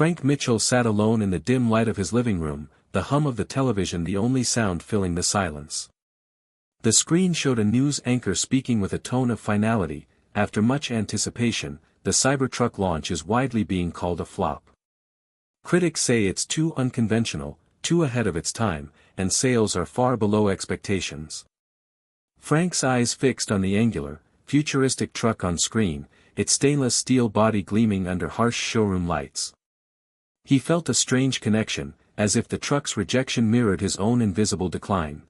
Frank Mitchell sat alone in the dim light of his living room, the hum of the television the only sound filling the silence. The screen showed a news anchor speaking with a tone of finality. After much anticipation, the Cybertruck launch is widely being called a flop. Critics say it's too unconventional, too ahead of its time, and sales are far below expectations. Frank's eyes fixed on the angular, futuristic truck on screen, its stainless steel body gleaming under harsh showroom lights. He felt a strange connection, as if the truck's rejection mirrored his own invisible decline.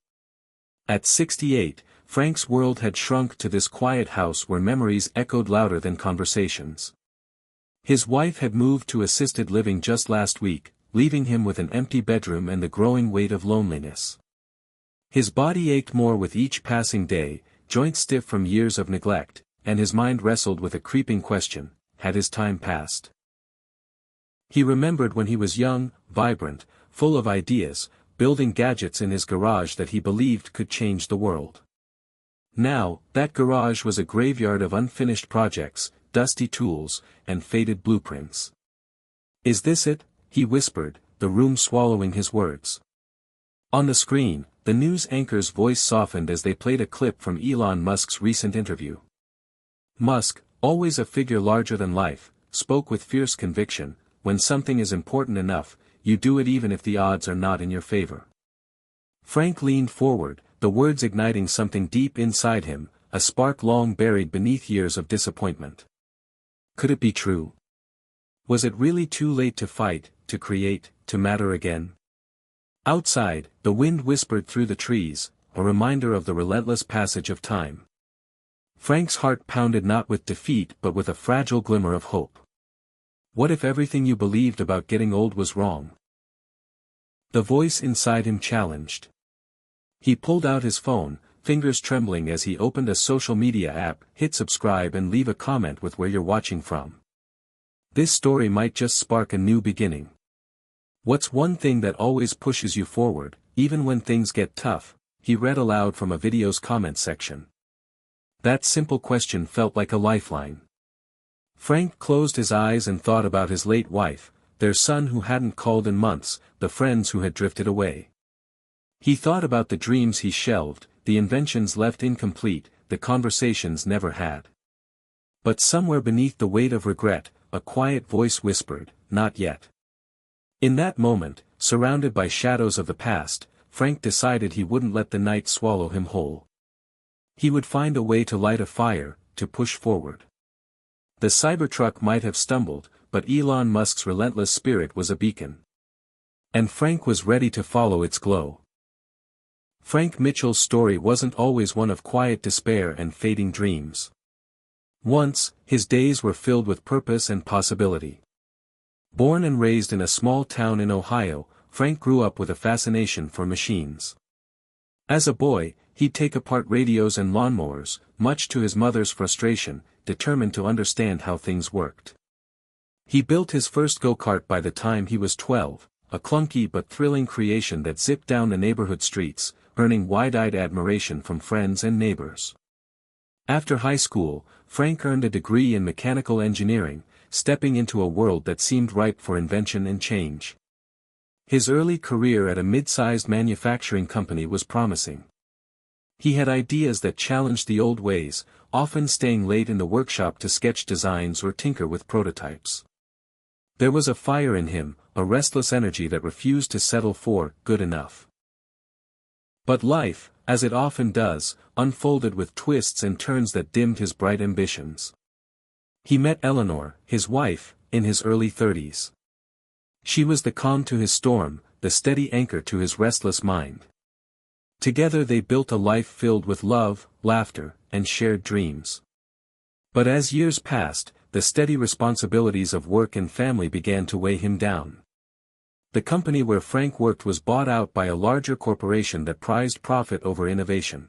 At 68, Frank's world had shrunk to this quiet house where memories echoed louder than conversations. His wife had moved to assisted living just last week, leaving him with an empty bedroom and the growing weight of loneliness. His body ached more with each passing day, joints stiff from years of neglect, and his mind wrestled with a creeping question: had his time passed? He remembered when he was young, vibrant, full of ideas, building gadgets in his garage that he believed could change the world. Now, that garage was a graveyard of unfinished projects, dusty tools, and faded blueprints. "Is this it?" he whispered, the room swallowing his words. On the screen, the news anchor's voice softened as they played a clip from Elon Musk's recent interview. Musk, always a figure larger than life, spoke with fierce conviction: "When something is important enough, you do it even if the odds are not in your favor." Frank leaned forward, the words igniting something deep inside him, a spark long buried beneath years of disappointment. Could it be true? Was it really too late to fight, to create, to matter again? Outside, the wind whispered through the trees, a reminder of the relentless passage of time. Frank's heart pounded not with defeat but with a fragile glimmer of hope. What if everything you believed about getting old was wrong? The voice inside him challenged. He pulled out his phone, fingers trembling as he opened a social media app. "Hit subscribe and leave a comment with where you're watching from. This story might just spark a new beginning. What's one thing that always pushes you forward, even when things get tough?" he read aloud from a video's comment section. That simple question felt like a lifeline. Frank closed his eyes and thought about his late wife, their son who hadn't called in months, the friends who had drifted away. He thought about the dreams he shelved, the inventions left incomplete, the conversations never had. But somewhere beneath the weight of regret, a quiet voice whispered, "Not yet." In that moment, surrounded by shadows of the past, Frank decided he wouldn't let the night swallow him whole. He would find a way to light a fire, to push forward. The Cybertruck might have stumbled, but Elon Musk's relentless spirit was a beacon. And Frank was ready to follow its glow. Frank Mitchell's story wasn't always one of quiet despair and fading dreams. Once, his days were filled with purpose and possibility. Born and raised in a small town in Ohio, Frank grew up with a fascination for machines. As a boy, he'd take apart radios and lawnmowers, much to his mother's frustration, determined to understand how things worked. He built his first go-kart by the time he was 12, a clunky but thrilling creation that zipped down the neighborhood streets, earning wide-eyed admiration from friends and neighbors. After high school, Frank earned a degree in mechanical engineering, stepping into a world that seemed ripe for invention and change. His early career at a mid-sized manufacturing company was promising. He had ideas that challenged the old ways, often staying late in the workshop to sketch designs or tinker with prototypes. There was a fire in him, a restless energy that refused to settle for good enough. But life, as it often does, unfolded with twists and turns that dimmed his bright ambitions. He met Eleanor, his wife, in his early 30s. She was the calm to his storm, the steady anchor to his restless mind. Together they built a life filled with love, laughter, and shared dreams. But as years passed, the steady responsibilities of work and family began to weigh him down. The company where Frank worked was bought out by a larger corporation that prized profit over innovation.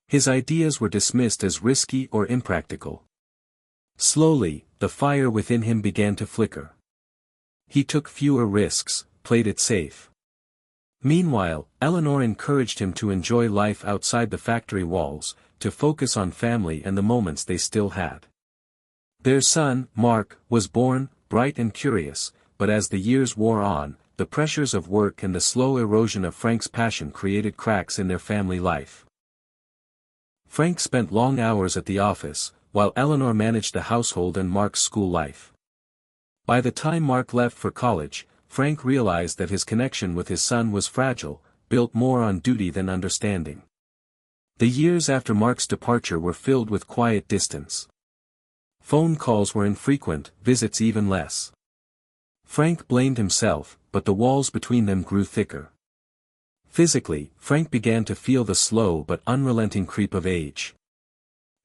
His ideas were dismissed as risky or impractical. Slowly, the fire within him began to flicker. He took fewer risks, played it safe. Meanwhile, Eleanor encouraged him to enjoy life outside the factory walls, to focus on family and the moments they still had. Their son, Mark, was born, bright and curious, but as the years wore on, the pressures of work and the slow erosion of Frank's passion created cracks in their family life. Frank spent long hours at the office, while Eleanor managed the household and Mark's school life. By the time Mark left for college, Frank realized that his connection with his son was fragile, built more on duty than understanding. The years after Mark's departure were filled with quiet distance. Phone calls were infrequent, visits even less. Frank blamed himself, but the walls between them grew thicker. Physically, Frank began to feel the slow but unrelenting creep of age.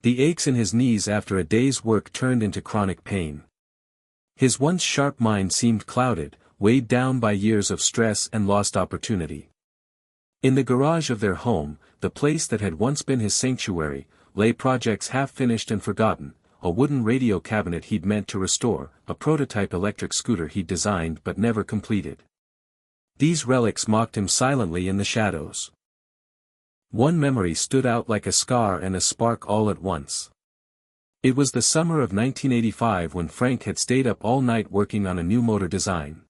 The aches in his knees after a day's work turned into chronic pain. His once sharp mind seemed clouded, weighed down by years of stress and lost opportunity. In the garage of their home, the place that had once been his sanctuary, lay projects half-finished and forgotten, a wooden radio cabinet he'd meant to restore, a prototype electric scooter he'd designed but never completed. These relics mocked him silently in the shadows. One memory stood out like a scar and a spark all at once. It was the summer of 1985 when Frank had stayed up all night working on a new motor design.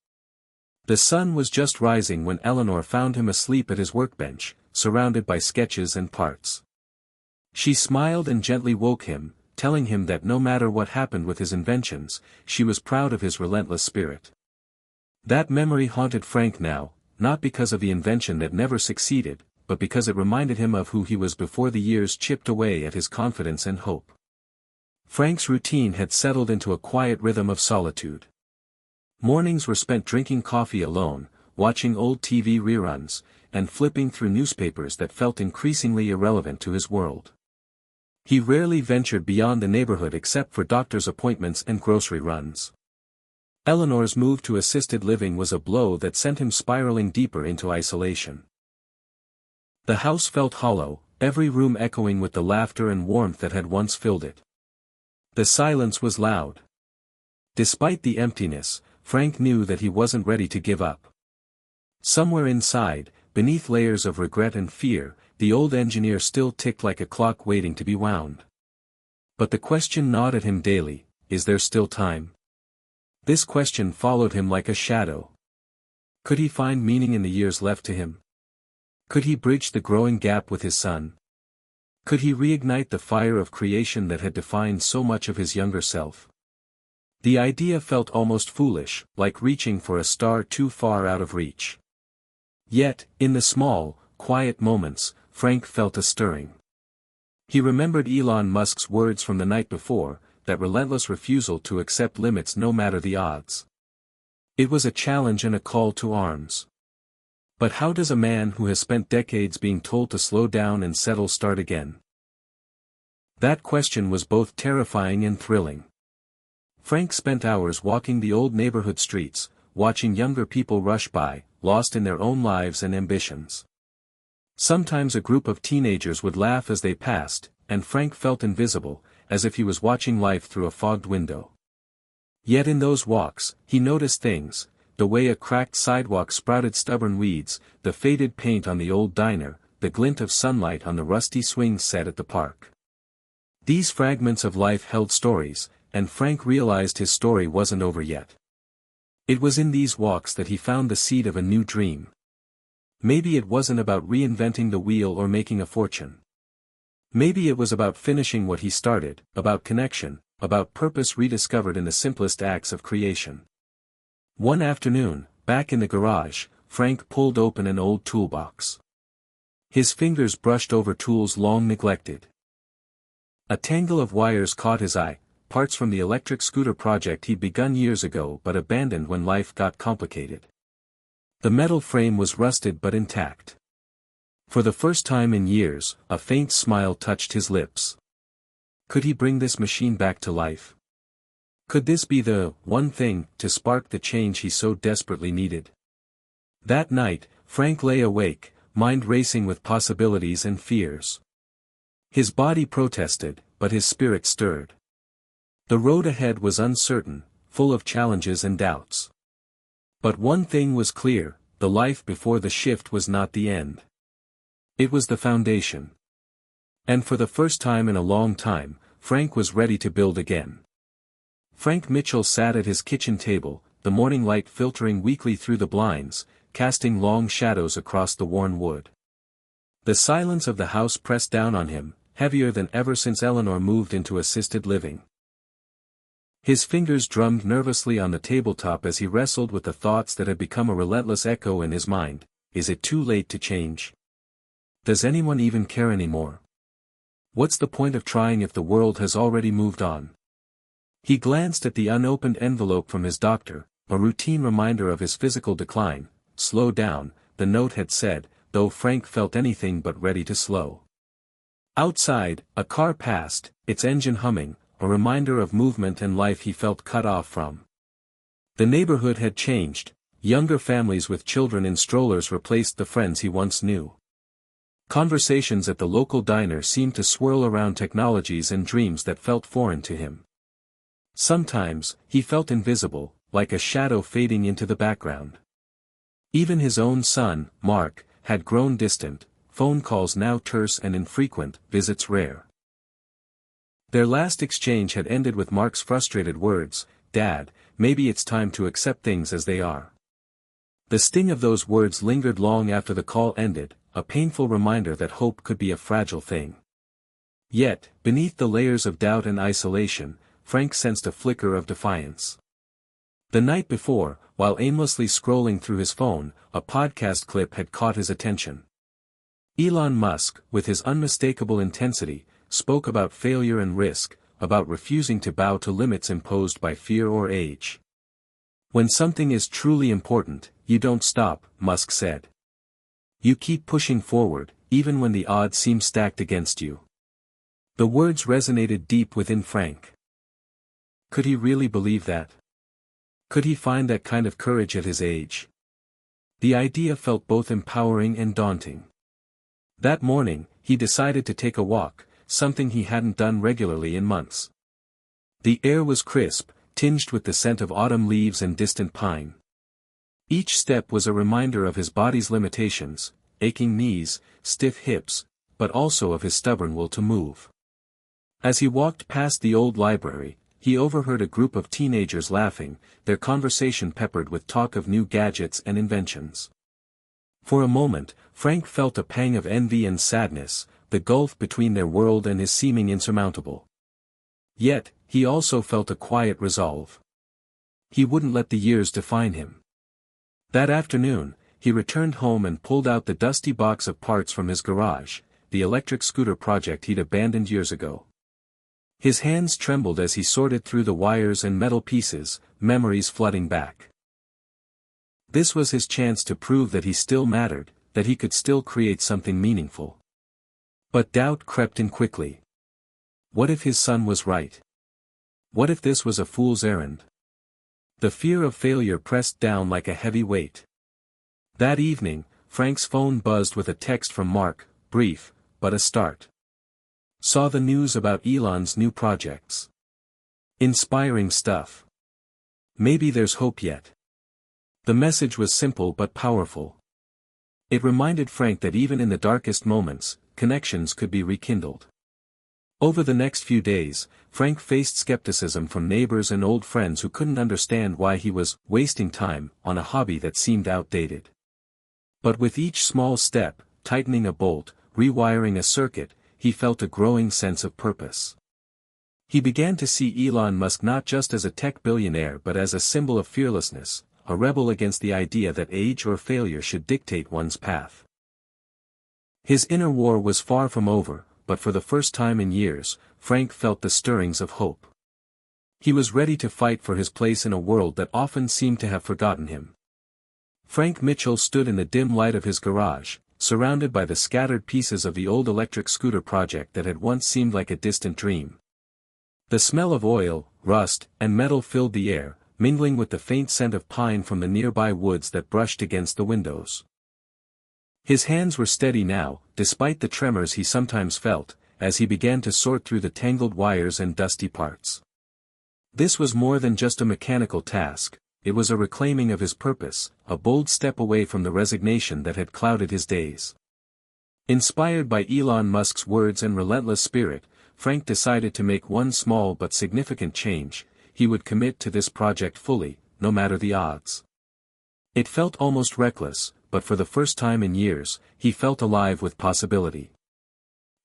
The sun was just rising when Eleanor found him asleep at his workbench, surrounded by sketches and parts. She smiled and gently woke him, telling him that no matter what happened with his inventions, she was proud of his relentless spirit. That memory haunted Frank now, not because of the invention that never succeeded, but because it reminded him of who he was before the years chipped away at his confidence and hope. Frank's routine had settled into a quiet rhythm of solitude. Mornings were spent drinking coffee alone, watching old TV reruns, and flipping through newspapers that felt increasingly irrelevant to his world. He rarely ventured beyond the neighborhood except for doctor's appointments and grocery runs. Eleanor's move to assisted living was a blow that sent him spiraling deeper into isolation. The house felt hollow, every room echoing with the laughter and warmth that had once filled it. The silence was loud. Despite the emptiness, Frank knew that he wasn't ready to give up. Somewhere inside, beneath layers of regret and fear, the old engineer still ticked like a clock waiting to be wound. But the question gnawed at him daily: is there still time? This question followed him like a shadow. Could he find meaning in the years left to him? Could he bridge the growing gap with his son? Could he reignite the fire of creation that had defined so much of his younger self? The idea felt almost foolish, like reaching for a star too far out of reach. Yet, in the small, quiet moments, Frank felt a stirring. He remembered Elon Musk's words from the night before, that relentless refusal to accept limits no matter the odds. It was a challenge and a call to arms. But how does a man who has spent decades being told to slow down and settle start again? That question was both terrifying and thrilling. Frank spent hours walking the old neighborhood streets, watching younger people rush by, lost in their own lives and ambitions. Sometimes a group of teenagers would laugh as they passed, and Frank felt invisible, as if he was watching life through a fogged window. Yet in those walks, he noticed things: the way a cracked sidewalk sprouted stubborn weeds, the faded paint on the old diner, the glint of sunlight on the rusty swing set at the park. These fragments of life held stories, and Frank realized his story wasn't over yet. It was in these walks that he found the seed of a new dream. Maybe it wasn't about reinventing the wheel or making a fortune. Maybe it was about finishing what he started, about connection, about purpose rediscovered in the simplest acts of creation. One afternoon, back in the garage, Frank pulled open an old toolbox. His fingers brushed over tools long neglected. A tangle of wires caught his eye, parts from the electric scooter project he'd begun years ago but abandoned when life got complicated. The metal frame was rusted but intact. For the first time in years, a faint smile touched his lips. Could he bring this machine back to life? Could this be the one thing to spark the change he so desperately needed? That night, Frank lay awake, mind racing with possibilities and fears. His body protested, but his spirit stirred. The road ahead was uncertain, full of challenges and doubts. But one thing was clear: the life before the shift was not the end. It was the foundation. And for the first time in a long time, Frank was ready to build again. Frank Mitchell sat at his kitchen table, the morning light filtering weakly through the blinds, casting long shadows across the worn wood. The silence of the house pressed down on him, heavier than ever since Eleanor moved into assisted living. His fingers drummed nervously on the tabletop as he wrestled with the thoughts that had become a relentless echo in his mind. Is it too late to change? Does anyone even care anymore? What's the point of trying if the world has already moved on? He glanced at the unopened envelope from his doctor, a routine reminder of his physical decline. Slow down, the note had said, though Frank felt anything but ready to slow. Outside, a car passed, its engine humming, a reminder of movement and life he felt cut off from. The neighborhood had changed, younger families with children in strollers replaced the friends he once knew. Conversations at the local diner seemed to swirl around technologies and dreams that felt foreign to him. Sometimes, he felt invisible, like a shadow fading into the background. Even his own son, Mark, had grown distant, phone calls now terse and infrequent, visits rare. Their last exchange had ended with Mark's frustrated words, "Dad, maybe it's time to accept things as they are." The sting of those words lingered long after the call ended, a painful reminder that hope could be a fragile thing. Yet, beneath the layers of doubt and isolation, Frank sensed a flicker of defiance. The night before, while aimlessly scrolling through his phone, a podcast clip had caught his attention. Elon Musk, with his unmistakable intensity, spoke about failure and risk, about refusing to bow to limits imposed by fear or age. When something is truly important, you don't stop, Musk said. You keep pushing forward, even when the odds seem stacked against you. The words resonated deep within Frank. Could he really believe that? Could he find that kind of courage at his age? The idea felt both empowering and daunting. That morning, he decided to take a walk, something he hadn't done regularly in months. The air was crisp, tinged with the scent of autumn leaves and distant pine. Each step was a reminder of his body's limitations, aching knees, stiff hips, but also of his stubborn will to move. As he walked past the old library, he overheard a group of teenagers laughing, their conversation peppered with talk of new gadgets and inventions. For a moment, Frank felt a pang of envy and sadness, the gulf between their world and his seeming insurmountable. Yet, he also felt a quiet resolve. He wouldn't let the years define him. That afternoon, he returned home and pulled out the dusty box of parts from his garage, the electric scooter project he'd abandoned years ago. His hands trembled as he sorted through the wires and metal pieces, memories flooding back. This was his chance to prove that he still mattered, that he could still create something meaningful. But doubt crept in quickly. What if his son was right? What if this was a fool's errand? The fear of failure pressed down like a heavy weight. That evening, Frank's phone buzzed with a text from Mark, brief, but a start. Saw the news about Elon's new projects. Inspiring stuff. Maybe there's hope yet. The message was simple but powerful. It reminded Frank that even in the darkest moments, connections could be rekindled. Over the next few days, Frank faced skepticism from neighbors and old friends who couldn't understand why he was wasting time on a hobby that seemed outdated. But with each small step, tightening a bolt, rewiring a circuit, he felt a growing sense of purpose. He began to see Elon Musk not just as a tech billionaire but as a symbol of fearlessness, a rebel against the idea that age or failure should dictate one's path. His inner war was far from over, but for the first time in years, Frank felt the stirrings of hope. He was ready to fight for his place in a world that often seemed to have forgotten him. Frank Mitchell stood in the dim light of his garage, surrounded by the scattered pieces of the old electric scooter project that had once seemed like a distant dream. The smell of oil, rust, and metal filled the air, mingling with the faint scent of pine from the nearby woods that brushed against the windows. His hands were steady now, despite the tremors he sometimes felt, as he began to sort through the tangled wires and dusty parts. This was more than just a mechanical task, it was a reclaiming of his purpose, a bold step away from the resignation that had clouded his days. Inspired by Elon Musk's words and relentless spirit, Frank decided to make one small but significant change. He would commit to this project fully, no matter the odds. It felt almost reckless, but for the first time in years, he felt alive with possibility.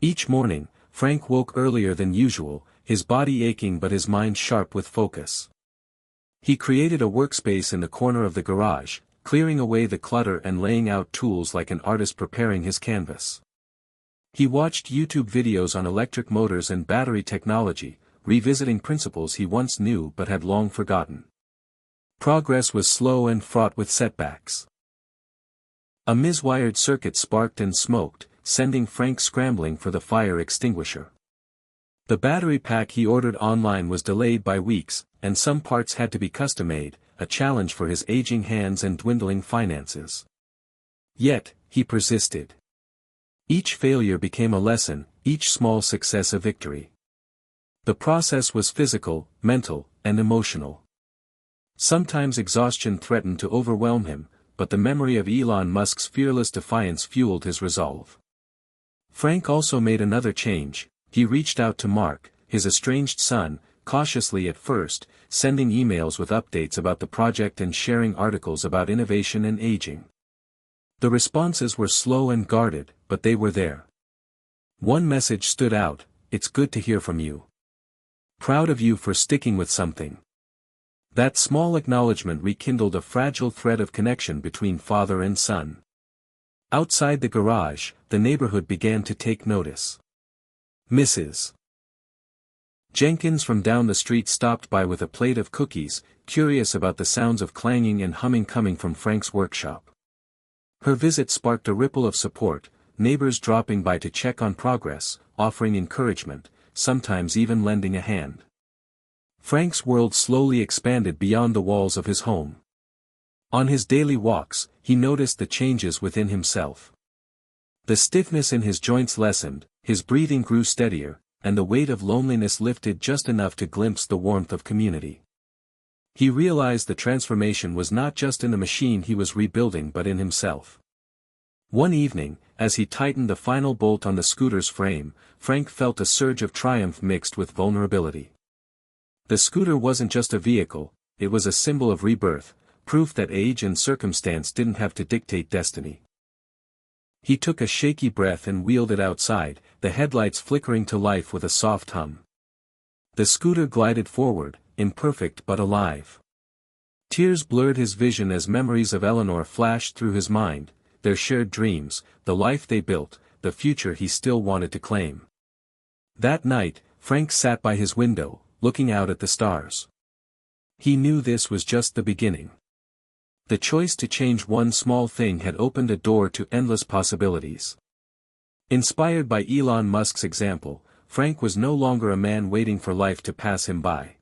Each morning, Frank woke earlier than usual, his body aching but his mind sharp with focus. He created a workspace in the corner of the garage, clearing away the clutter and laying out tools like an artist preparing his canvas. He watched YouTube videos on electric motors and battery technology, revisiting principles he once knew but had long forgotten. Progress was slow and fraught with setbacks. A miswired circuit sparked and smoked, sending Frank scrambling for the fire extinguisher. The battery pack he ordered online was delayed by weeks, and some parts had to be custom-made, a challenge for his aging hands and dwindling finances. Yet, he persisted. Each failure became a lesson, each small success a victory. The process was physical, mental, and emotional. Sometimes exhaustion threatened to overwhelm him, but the memory of Elon Musk's fearless defiance fueled his resolve. Frank also made another change. He reached out to Mark, his estranged son, cautiously at first, sending emails with updates about the project and sharing articles about innovation and aging. The responses were slow and guarded, but they were there. One message stood out: "It's good to hear from you. Proud of you for sticking with something." That small acknowledgement rekindled a fragile thread of connection between father and son. Outside the garage, the neighborhood began to take notice. Mrs. Jenkins from down the street stopped by with a plate of cookies, curious about the sounds of clanging and humming coming from Frank's workshop. Her visit sparked a ripple of support, neighbors dropping by to check on progress, offering encouragement, sometimes even lending a hand. Frank's world slowly expanded beyond the walls of his home. On his daily walks, he noticed the changes within himself. The stiffness in his joints lessened, his breathing grew steadier, and the weight of loneliness lifted just enough to glimpse the warmth of community. He realized the transformation was not just in the machine he was rebuilding but in himself. One evening, as he tightened the final bolt on the scooter's frame, Frank felt a surge of triumph mixed with vulnerability. The scooter wasn't just a vehicle, it was a symbol of rebirth, proof that age and circumstance didn't have to dictate destiny. He took a shaky breath and wheeled it outside, the headlights flickering to life with a soft hum. The scooter glided forward, imperfect but alive. Tears blurred his vision as memories of Eleanor flashed through his mind, their shared dreams, the life they built, the future he still wanted to claim. That night, Frank sat by his window, looking out at the stars. He knew this was just the beginning. The choice to change one small thing had opened a door to endless possibilities. Inspired by Elon Musk's example, Frank was no longer a man waiting for life to pass him by.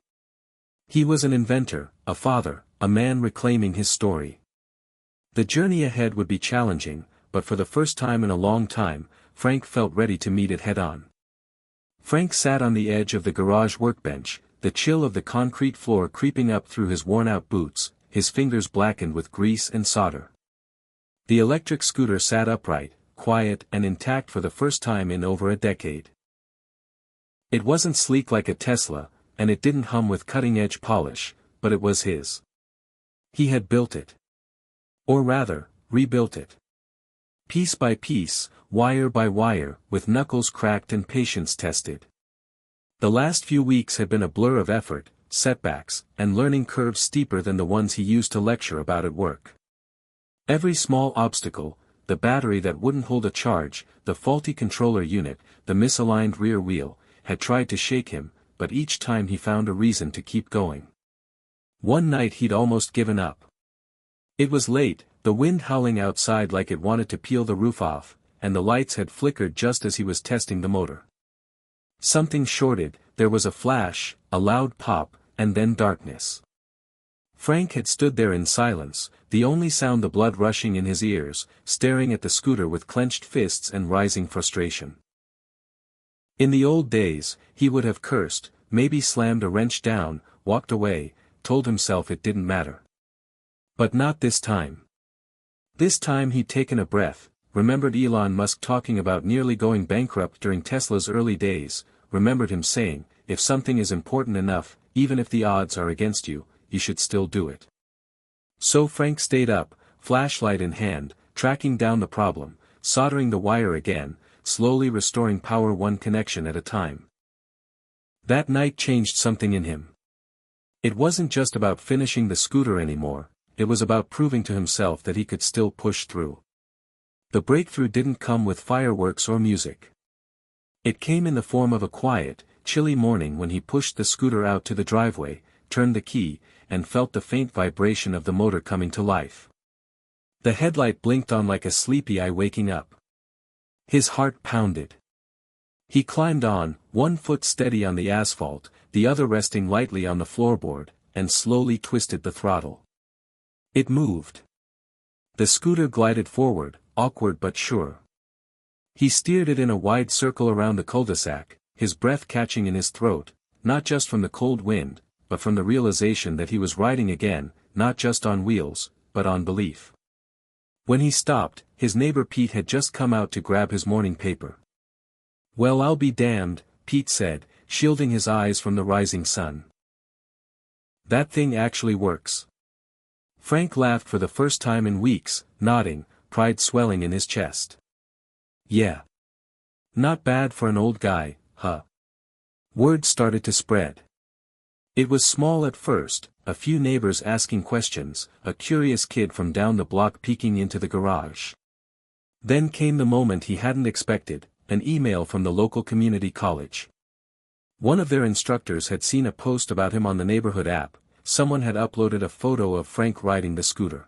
He was an inventor, a father, a man reclaiming his story. The journey ahead would be challenging, but for the first time in a long time, Frank felt ready to meet it head-on. Frank sat on the edge of the garage workbench, the chill of the concrete floor creeping up through his worn-out boots, his fingers blackened with grease and solder. The electric scooter sat upright, quiet and intact for the first time in over a decade. It wasn't sleek like a Tesla, and it didn't hum with cutting-edge polish, but it was his. He had built it. Or rather, rebuilt it. Piece by piece, wire by wire, with knuckles cracked and patience tested. The last few weeks had been a blur of effort, setbacks, and learning curves steeper than the ones he used to lecture about at work. Every small obstacle, the battery that wouldn't hold a charge, the faulty controller unit, the misaligned rear wheel, had tried to shake him, but each time he found a reason to keep going. One night he'd almost given up. It was late, the wind howling outside like it wanted to peel the roof off, and the lights had flickered just as he was testing the motor. Something shorted, there was a flash, a loud pop, and then darkness. Frank had stood there in silence, the only sound the blood rushing in his ears, staring at the scooter with clenched fists and rising frustration. In the old days, he would have cursed, maybe slammed a wrench down, walked away, told himself it didn't matter. But not this time. This time he'd taken a breath, remembered Elon Musk talking about nearly going bankrupt during Tesla's early days, remembered him saying, if something is important enough, even if the odds are against you, you should still do it. So Frank stayed up, flashlight in hand, tracking down the problem, soldering the wire again, slowly restoring power one connection at a time. That night changed something in him. It wasn't just about finishing the scooter anymore, it was about proving to himself that he could still push through. The breakthrough didn't come with fireworks or music. It came in the form of a quiet, chilly morning when he pushed the scooter out to the driveway, turned the key, and felt the faint vibration of the motor coming to life. The headlight blinked on like a sleepy eye waking up. His heart pounded. He climbed on, one foot steady on the asphalt, the other resting lightly on the floorboard, and slowly twisted the throttle. It moved. The scooter glided forward, awkward but sure. He steered it in a wide circle around the cul-de-sac, his breath catching in his throat, not just from the cold wind, but from the realization that he was riding again, not just on wheels, but on belief. When he stopped, his neighbor Pete had just come out to grab his morning paper. "Well, I'll be damned," Pete said, shielding his eyes from the rising sun. "That thing actually works." Frank laughed for the first time in weeks, nodding, pride swelling in his chest. "Yeah. Not bad for an old guy, huh?" Word started to spread. It was small at first, a few neighbors asking questions, a curious kid from down the block peeking into the garage. Then came the moment he hadn't expected, an email from the local community college. One of their instructors had seen a post about him on the neighborhood app. Someone had uploaded a photo of Frank riding the scooter.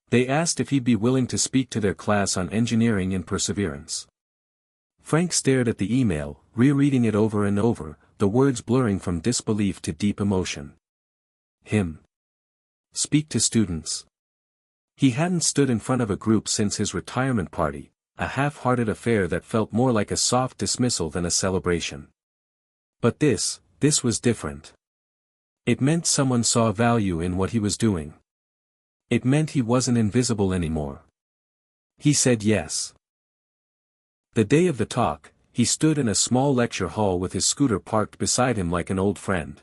They asked if he'd be willing to speak to their class on engineering and perseverance. Frank stared at the email, rereading it over and over, the words blurring from disbelief to deep emotion. Him. Speak to students. He hadn't stood in front of a group since his retirement party, a half-hearted affair that felt more like a soft dismissal than a celebration. But this was different. It meant someone saw value in what he was doing. It meant he wasn't invisible anymore. He said yes. The day of the talk, he stood in a small lecture hall with his scooter parked beside him like an old friend.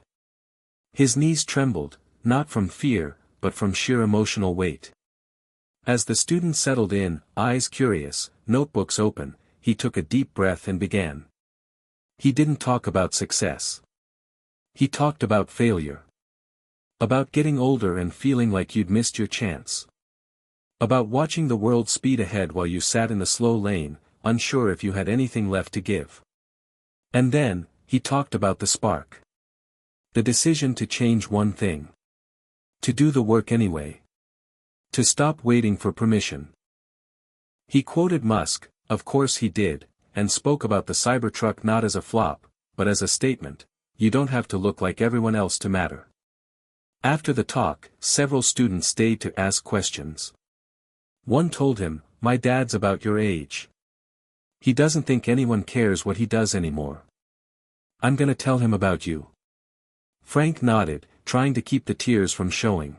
His knees trembled, not from fear, but from sheer emotional weight. As the students settled in, eyes curious, notebooks open, he took a deep breath and began. He didn't talk about success. He talked about failure. About getting older and feeling like you'd missed your chance. About watching the world speed ahead while you sat in the slow lane, unsure if you had anything left to give. And then, he talked about the spark. The decision to change one thing. To do the work anyway. To stop waiting for permission. He quoted Musk, of course he did, and spoke about the Cybertruck not as a flop, but as a statement. You don't have to look like everyone else to matter. After the talk, several students stayed to ask questions. One told him, "My dad's about your age. He doesn't think anyone cares what he does anymore. I'm gonna tell him about you." Frank nodded, trying to keep the tears from showing.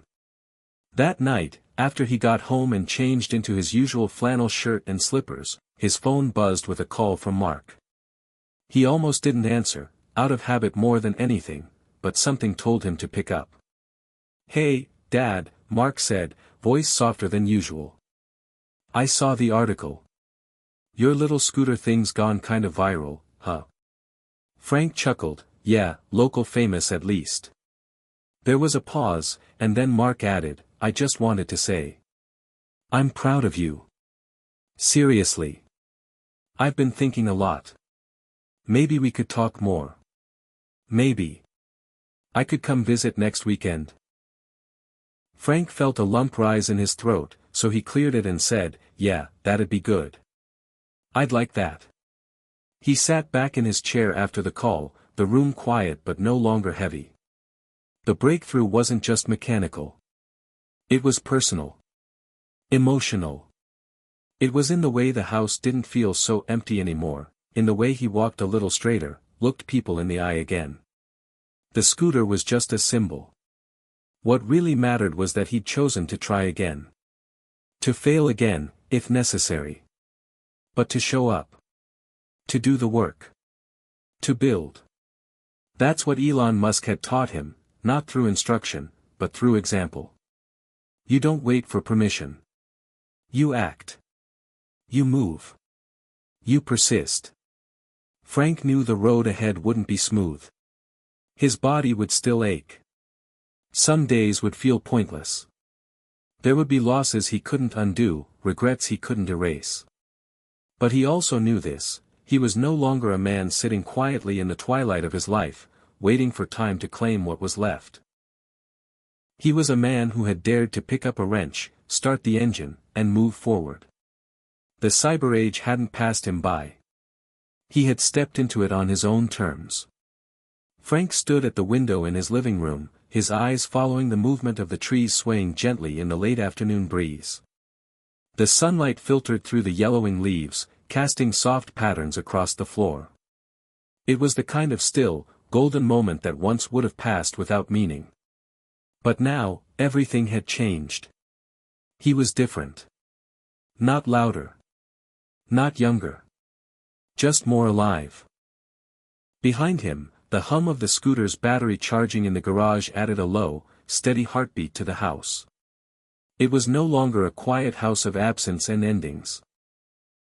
That night, after he got home and changed into his usual flannel shirt and slippers, his phone buzzed with a call from Mark. He almost didn't answer, out of habit more than anything, but something told him to pick up. "Hey, Dad," Mark said, voice softer than usual. "I saw the article. Your little scooter thing's gone kind of viral, huh?" Frank chuckled, "Yeah, local famous at least." There was a pause, and then Mark added, "I just wanted to say. I'm proud of you. Seriously. I've been thinking a lot. Maybe we could talk more. Maybe. I could come visit next weekend." Frank felt a lump rise in his throat, so he cleared it and said, "Yeah, that'd be good. I'd like that." He sat back in his chair after the call, the room quiet but no longer heavy. The breakthrough wasn't just mechanical. It was personal. Emotional. It was in the way the house didn't feel so empty anymore, in the way he walked a little straighter, looked people in the eye again. The scooter was just a symbol. What really mattered was that he'd chosen to try again. To fail again, if necessary. But to show up. To do the work. To build. That's what Elon Musk had taught him, not through instruction, but through example. You don't wait for permission. You act. You move. You persist. Frank knew the road ahead wouldn't be smooth. His body would still ache. Some days would feel pointless. There would be losses he couldn't undo, regrets he couldn't erase. But he also knew this: he was no longer a man sitting quietly in the twilight of his life, waiting for time to claim what was left. He was a man who had dared to pick up a wrench, start the engine, and move forward. The cyber age hadn't passed him by. He had stepped into it on his own terms. Frank stood at the window in his living room, his eyes following the movement of the trees swaying gently in the late afternoon breeze. The sunlight filtered through the yellowing leaves, casting soft patterns across the floor. It was the kind of still, golden moment that once would have passed without meaning. But now, everything had changed. He was different. Not louder. Not younger. Just more alive. Behind him, the hum of the scooter's battery charging in the garage added a low, steady heartbeat to the house. It was no longer a quiet house of absence and endings.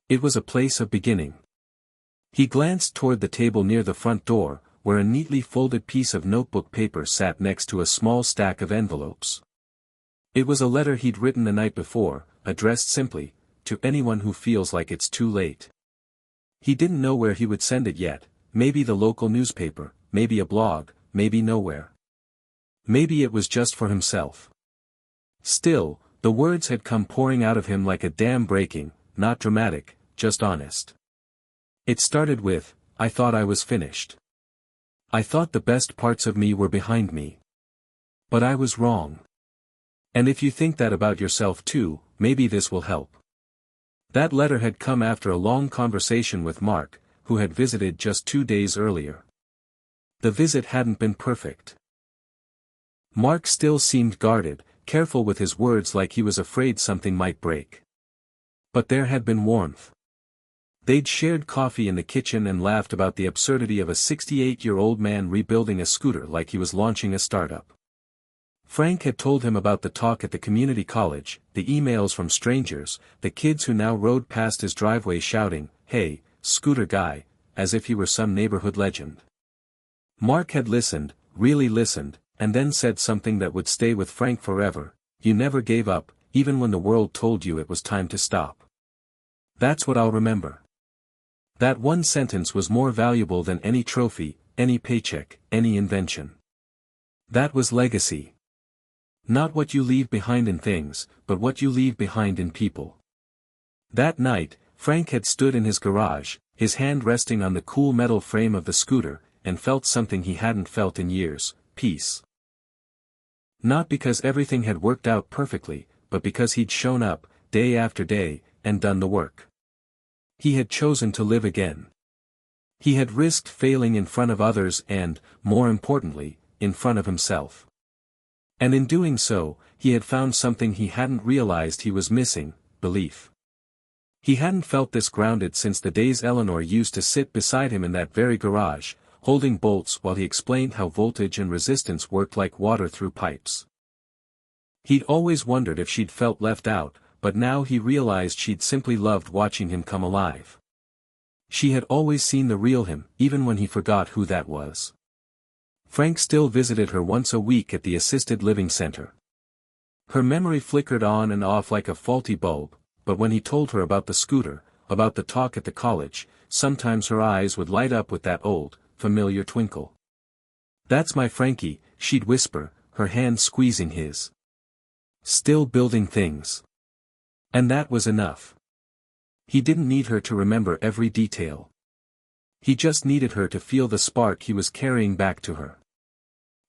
It was a place of beginning. He glanced toward the table near the front door, where a neatly folded piece of notebook paper sat next to a small stack of envelopes. It was a letter he'd written the night before, addressed simply, "To anyone who feels like it's too late." He didn't know where he would send it yet, maybe the local newspaper, maybe a blog, maybe nowhere. Maybe it was just for himself. Still, the words had come pouring out of him like a dam breaking, not dramatic, just honest. It started with, "I thought I was finished. I thought the best parts of me were behind me. But I was wrong. And if you think that about yourself too, maybe this will help." That letter had come after a long conversation with Mark, who had visited just 2 days earlier. The visit hadn't been perfect. Mark still seemed guarded, careful with his words like he was afraid something might break. But there had been warmth. They'd shared coffee in the kitchen and laughed about the absurdity of a 68-year-old man rebuilding a scooter like he was launching a startup. Frank had told him about the talk at the community college, the emails from strangers, the kids who now rode past his driveway shouting, "Hey, scooter guy," as if he were some neighborhood legend. Mark had listened, really listened, and then said something that would stay with Frank forever: "You never gave up, even when the world told you it was time to stop." That's what I'll remember. That one sentence was more valuable than any trophy, any paycheck, any invention. That was legacy. Not what you leave behind in things, but what you leave behind in people. That night, Frank had stood in his garage, his hand resting on the cool metal frame of the scooter, and felt something he hadn't felt in years: peace. Not because everything had worked out perfectly, but because he'd shown up, day after day, and done the work. He had chosen to live again. He had risked failing in front of others and, more importantly, in front of himself. And in doing so, he had found something he hadn't realized he was missing: belief. He hadn't felt this grounded since the days Eleanor used to sit beside him in that very garage, holding bolts while he explained how voltage and resistance worked like water through pipes. He'd always wondered if she'd felt left out, but now he realized she'd simply loved watching him come alive. She had always seen the real him, even when he forgot who that was. Frank still visited her once a week at the assisted living center. Her memory flickered on and off like a faulty bulb, but when he told her about the scooter, about the talk at the college, sometimes her eyes would light up with that old, familiar twinkle. "That's my Frankie," she'd whisper, her hand squeezing his. "Still building things." And that was enough. He didn't need her to remember every detail. He just needed her to feel the spark he was carrying back to her.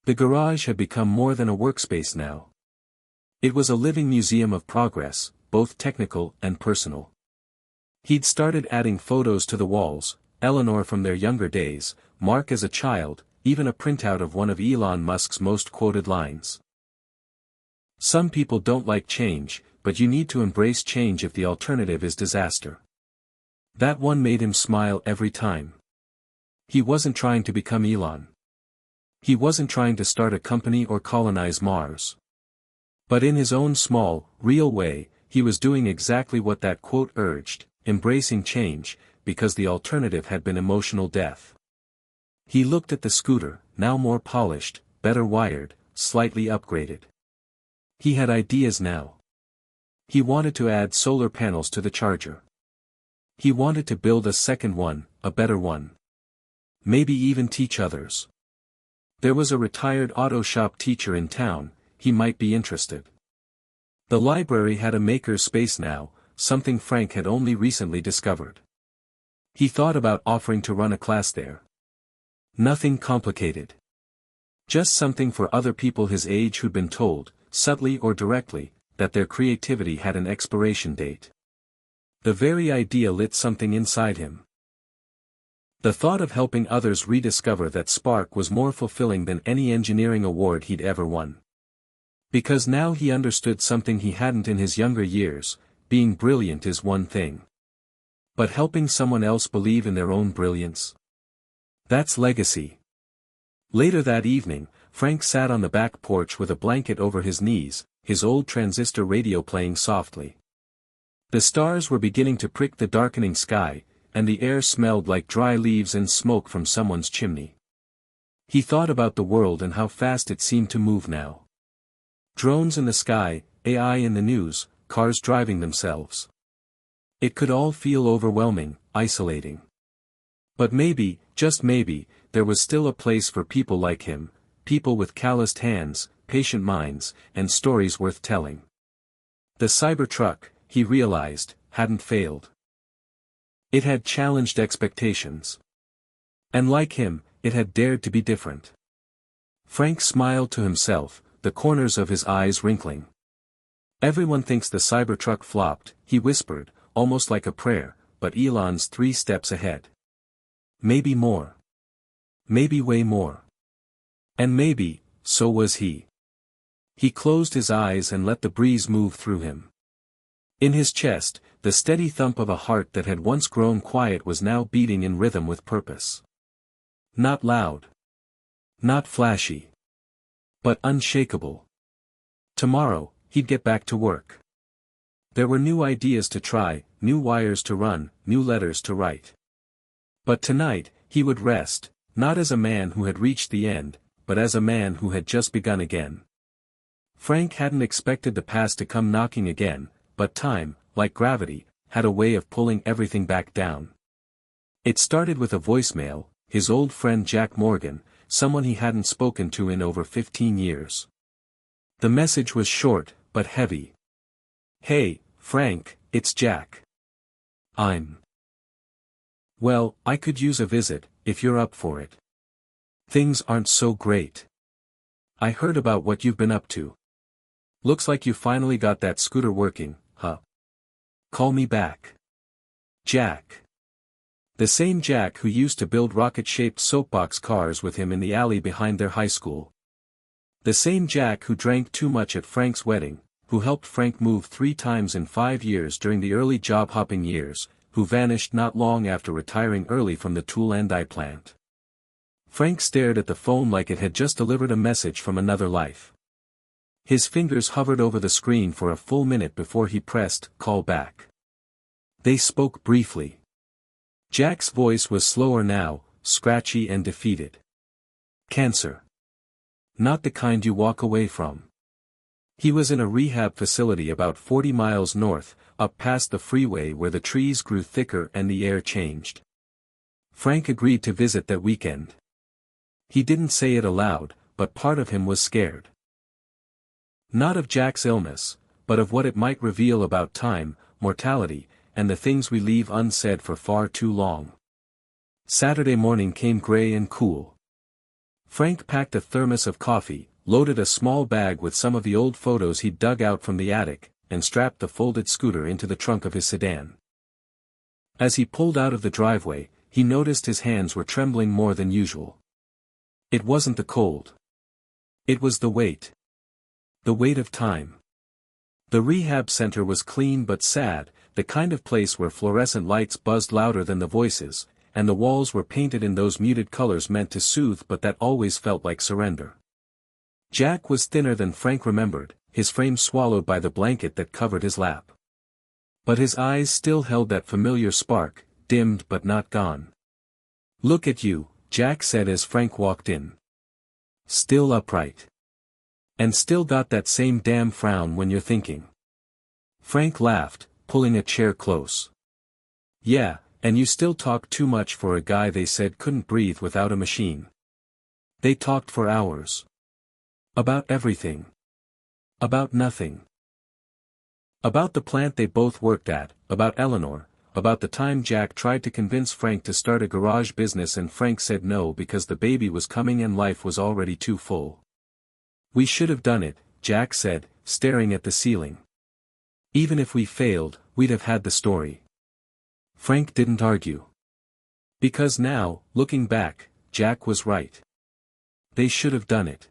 The garage had become more than a workspace now. It was a living museum of progress, both technical and personal. He'd started adding photos to the walls: Eleanor from their younger days, Mark as a child, even a printout of one of Elon Musk's most quoted lines. "Some people don't like change, but you need to embrace change if the alternative is disaster." That one made him smile every time. He wasn't trying to become Elon. He wasn't trying to start a company or colonize Mars. But in his own small, real way, he was doing exactly what that quote urged, embracing change, because the alternative had been emotional death. He looked at the scooter, now more polished, better wired, slightly upgraded. He had ideas now. He wanted to add solar panels to the charger. He wanted to build a second one, a better one. Maybe even teach others. There was a retired auto shop teacher in town, he might be interested. The library had a maker's space now, something Frank had only recently discovered. He thought about offering to run a class there. Nothing complicated. Just something for other people his age who'd been told, subtly or directly, that their creativity had an expiration date. The very idea lit something inside him. The thought of helping others rediscover that spark was more fulfilling than any engineering award he'd ever won. Because now he understood something he hadn't in his younger years, being brilliant is one thing. But helping someone else believe in their own brilliance? That's legacy. Later that evening, Frank sat on the back porch with a blanket over his knees, his old transistor radio playing softly. The stars were beginning to prick the darkening sky, and the air smelled like dry leaves and smoke from someone's chimney. He thought about the world and how fast it seemed to move now. Drones in the sky, AI in the news, cars driving themselves. It could all feel overwhelming, isolating. But maybe, just maybe, there was still a place for people like him, people with calloused hands, patient minds, and stories worth telling. The Cybertruck, he realized, hadn't failed. It had challenged expectations. And like him, it had dared to be different. Frank smiled to himself, the corners of his eyes wrinkling. Everyone thinks the Cybertruck flopped, he whispered, almost like a prayer, but Elon's 3 steps ahead. Maybe more. Maybe way more. And maybe, so was he. He closed his eyes and let the breeze move through him. In his chest, the steady thump of a heart that had once grown quiet was now beating in rhythm with purpose. Not loud. Not flashy. But unshakable. Tomorrow, he'd get back to work. There were new ideas to try, new wires to run, new letters to write. But tonight, he would rest, not as a man who had reached the end, but as a man who had just begun again. Frank hadn't expected the past to come knocking again, but time, like gravity, had a way of pulling everything back down. It started with a voicemail, his old friend Jack Morgan, someone he hadn't spoken to in over 15 years. The message was short, but heavy. "Hey, Frank, it's Jack. Well, I could use a visit, if you're up for it. Things aren't so great. I heard about what you've been up to. Looks like you finally got that scooter working, huh? Call me back. Jack." The same Jack who used to build rocket-shaped soapbox cars with him in the alley behind their high school. The same Jack who drank too much at Frank's wedding, who helped Frank move 3 times in 5 years during the early job-hopping years, who vanished not long after retiring early from the tool and die plant. Frank stared at the phone like it had just delivered a message from another life. His fingers hovered over the screen for a full minute before he pressed "call back." They spoke briefly. Jack's voice was slower now, scratchy and defeated. "Cancer. Not the kind you walk away from." He was in a rehab facility about 40 miles north, up past the freeway where the trees grew thicker and the air changed. Frank agreed to visit that weekend. He didn't say it aloud, but part of him was scared. Not of Jack's illness, but of what it might reveal about time, mortality, and the things we leave unsaid for far too long. Saturday morning came gray and cool. Frank packed a thermos of coffee, loaded a small bag with some of the old photos he'd dug out from the attic, and strapped the folded scooter into the trunk of his sedan. As he pulled out of the driveway, he noticed his hands were trembling more than usual. It wasn't the cold. It was the weight. The weight of time. The rehab center was clean but sad, the kind of place where fluorescent lights buzzed louder than the voices, and the walls were painted in those muted colors meant to soothe but that always felt like surrender. Jack was thinner than Frank remembered, his frame swallowed by the blanket that covered his lap. But his eyes still held that familiar spark, dimmed but not gone. "Look at you," Jack said as Frank walked in. "Still upright. And still got that same damn frown when you're thinking." Frank laughed, pulling a chair close. "Yeah, and you still talk too much for a guy they said couldn't breathe without a machine." They talked for hours. About everything. About nothing. About the plant they both worked at, about Eleanor, about the time Jack tried to convince Frank to start a garage business and Frank said no because the baby was coming and life was already too full. "We should have done it," Jack said, staring at the ceiling. "Even if we failed, we'd have had the story." Frank didn't argue. Because now, looking back, Jack was right. They should have done it.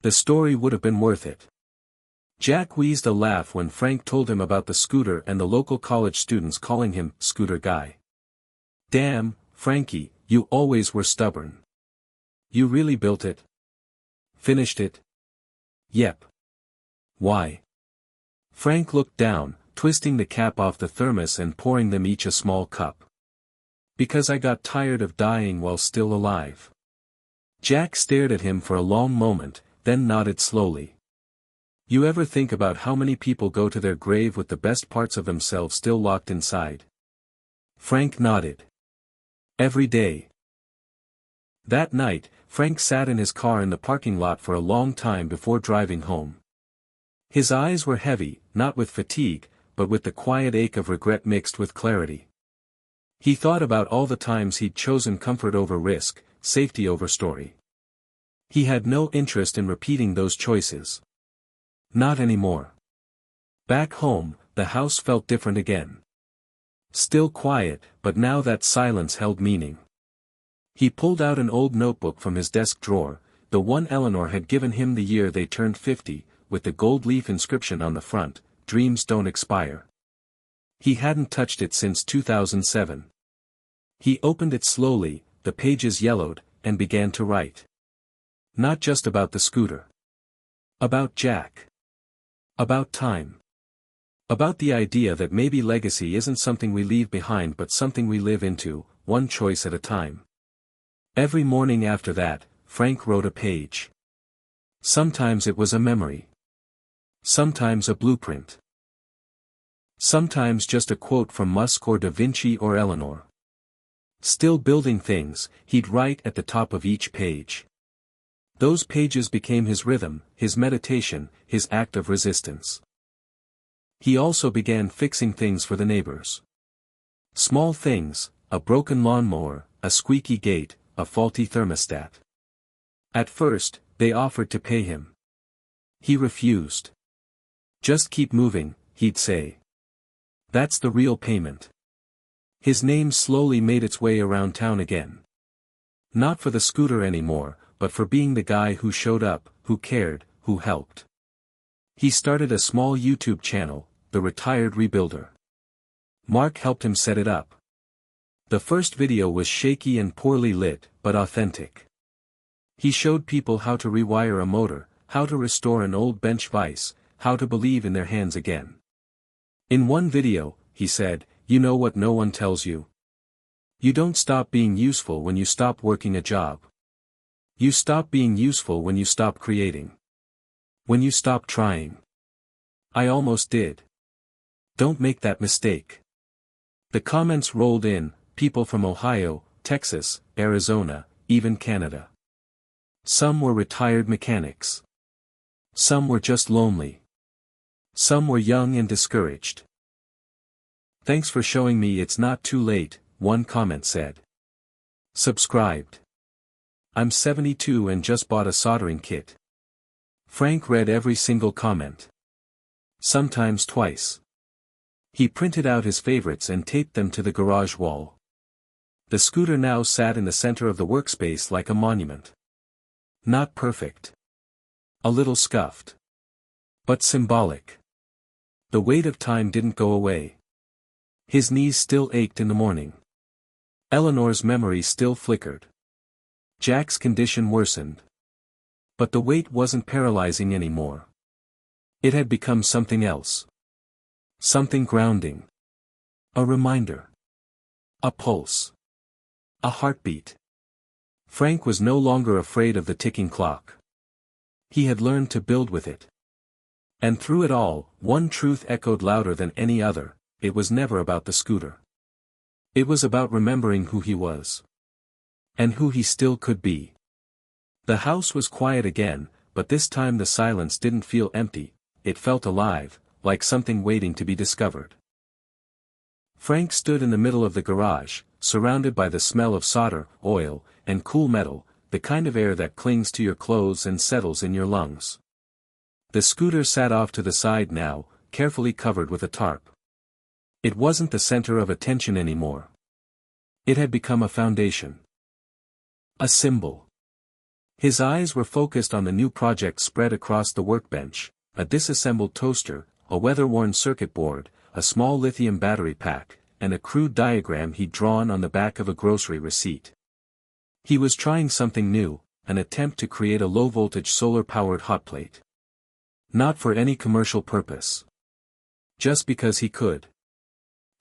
The story would have been worth it. Jack wheezed a laugh when Frank told him about the scooter and the local college students calling him Scooter Guy. "Damn, Frankie, you always were stubborn. You really built it? Finished it?" "Yep." "Why?" Frank looked down, twisting the cap off the thermos and pouring them each a small cup. "Because I got tired of dying while still alive." Jack stared at him for a long moment, then nodded slowly. "You ever think about how many people go to their grave with the best parts of themselves still locked inside?" Frank nodded. "Every day." That night, Frank sat in his car in the parking lot for a long time before driving home. His eyes were heavy, not with fatigue, but with the quiet ache of regret mixed with clarity. He thought about all the times he'd chosen comfort over risk, safety over story. He had no interest in repeating those choices. Not anymore. Back home, the house felt different again. Still quiet, but now that silence held meaning. He pulled out an old notebook from his desk drawer, the one Eleanor had given him the year they turned 50, with the gold leaf inscription on the front, "Dreams don't expire." He hadn't touched it since 2007. He opened it slowly, the pages yellowed, and began to write. Not just about the scooter. About Jack. About time. About the idea that maybe legacy isn't something we leave behind but something we live into, one choice at a time. Every morning after that, Frank wrote a page. Sometimes it was a memory. Sometimes a blueprint. Sometimes just a quote from Musk or Da Vinci or Eleanor. Still building things, he'd write at the top of each page. Those pages became his rhythm, his meditation, his act of resistance. He also began fixing things for the neighbors. Small things, a broken lawnmower, a squeaky gate, a faulty thermostat. At first, they offered to pay him. He refused. "Just keep moving," he'd say. "That's the real payment." His name slowly made its way around town again. Not for the scooter anymore, but for being the guy who showed up, who cared, who helped. He started a small YouTube channel, The Retired Rebuilder. Mark helped him set it up. The first video was shaky and poorly lit, but authentic. He showed people how to rewire a motor, how to restore an old bench vise, how to believe in their hands again. In one video, he said, "You know what no one tells you? You don't stop being useful when you stop working a job. You stop being useful when you stop creating. When you stop trying." I almost did. Don't make that mistake. The comments rolled in, people from Ohio, Texas, Arizona, even Canada. Some were retired mechanics. Some were just lonely. Some were young and discouraged. "Thanks for showing me it's not too late," one comment said. "Subscribed. I'm 72 and just bought a soldering kit." Frank read every single comment. Sometimes twice. He printed out his favorites and taped them to the garage wall. The scooter now sat in the center of the workspace like a monument. Not perfect. A little scuffed. But symbolic. The weight of time didn't go away. His knees still ached in the morning. Eleanor's memory still flickered. Jack's condition worsened. But the weight wasn't paralyzing anymore. It had become something else. Something grounding. A reminder. A pulse. A heartbeat. Frank was no longer afraid of the ticking clock. He had learned to build with it. And through it all, one truth echoed louder than any other: it was never about the scooter. It was about remembering who he was. And who he still could be. The house was quiet again, but this time the silence didn't feel empty, it felt alive, like something waiting to be discovered. Frank stood in the middle of the garage, surrounded by the smell of solder, oil, and cool metal, the kind of air that clings to your clothes and settles in your lungs. The scooter sat off to the side now, carefully covered with a tarp. It wasn't the center of attention anymore. It had become a foundation. A symbol. His eyes were focused on the new project spread across the workbench: a disassembled toaster, a weather-worn circuit board, a small lithium battery pack, and a crude diagram he'd drawn on the back of a grocery receipt. He was trying something new, an attempt to create a low-voltage solar-powered hotplate. Not for any commercial purpose. Just because he could.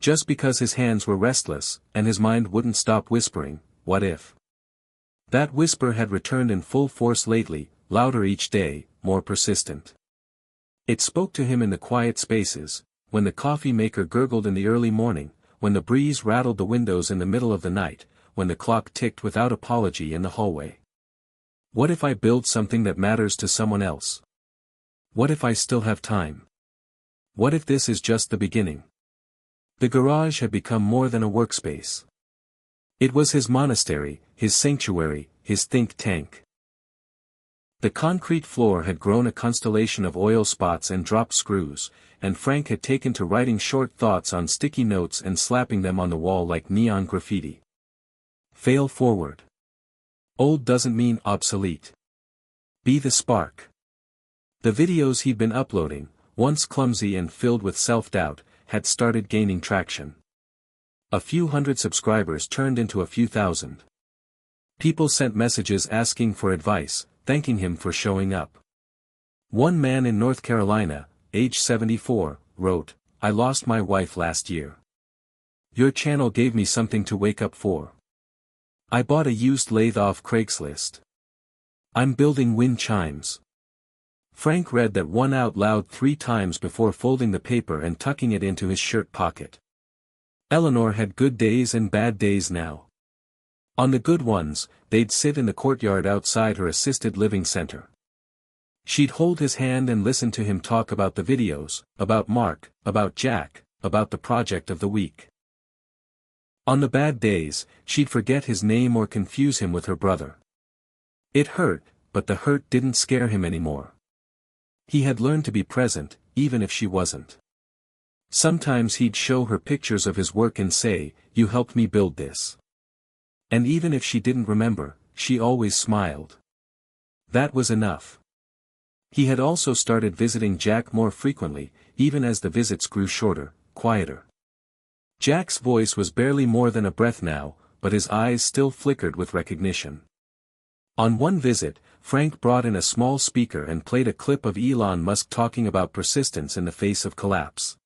Just because his hands were restless, and his mind wouldn't stop whispering, what if? That whisper had returned in full force lately, louder each day, more persistent. It spoke to him in the quiet spaces, when the coffee maker gurgled in the early morning, when the breeze rattled the windows in the middle of the night, when the clock ticked without apology in the hallway. What if I build something that matters to someone else? What if I still have time? What if this is just the beginning? The garage had become more than a workspace. It was his monastery, his sanctuary, his think tank. The concrete floor had grown a constellation of oil spots and drop screws, and Frank had taken to writing short thoughts on sticky notes and slapping them on the wall like neon graffiti. Fail forward. Old doesn't mean obsolete. Be the spark. The videos he'd been uploading, once clumsy and filled with self-doubt, had started gaining traction. A few hundred subscribers turned into a few thousand. People sent messages asking for advice, thanking him for showing up. One man in North Carolina, age 74, wrote, "I lost my wife last year. Your channel gave me something to wake up for. I bought a used lathe off Craigslist. I'm building wind chimes." Frank read that one out loud 3 times before folding the paper and tucking it into his shirt pocket. Eleanor had good days and bad days now. On the good ones, they'd sit in the courtyard outside her assisted living center. She'd hold his hand and listen to him talk about the videos, about Mark, about Jack, about the project of the week. On the bad days, she'd forget his name or confuse him with her brother. It hurt, but the hurt didn't scare him anymore. He had learned to be present, even if she wasn't. Sometimes he'd show her pictures of his work and say, "You helped me build this." And even if she didn't remember, she always smiled. That was enough. He had also started visiting Jack more frequently, even as the visits grew shorter, quieter. Jack's voice was barely more than a breath now, but his eyes still flickered with recognition. On one visit, Frank brought in a small speaker and played a clip of Elon Musk talking about persistence in the face of collapse.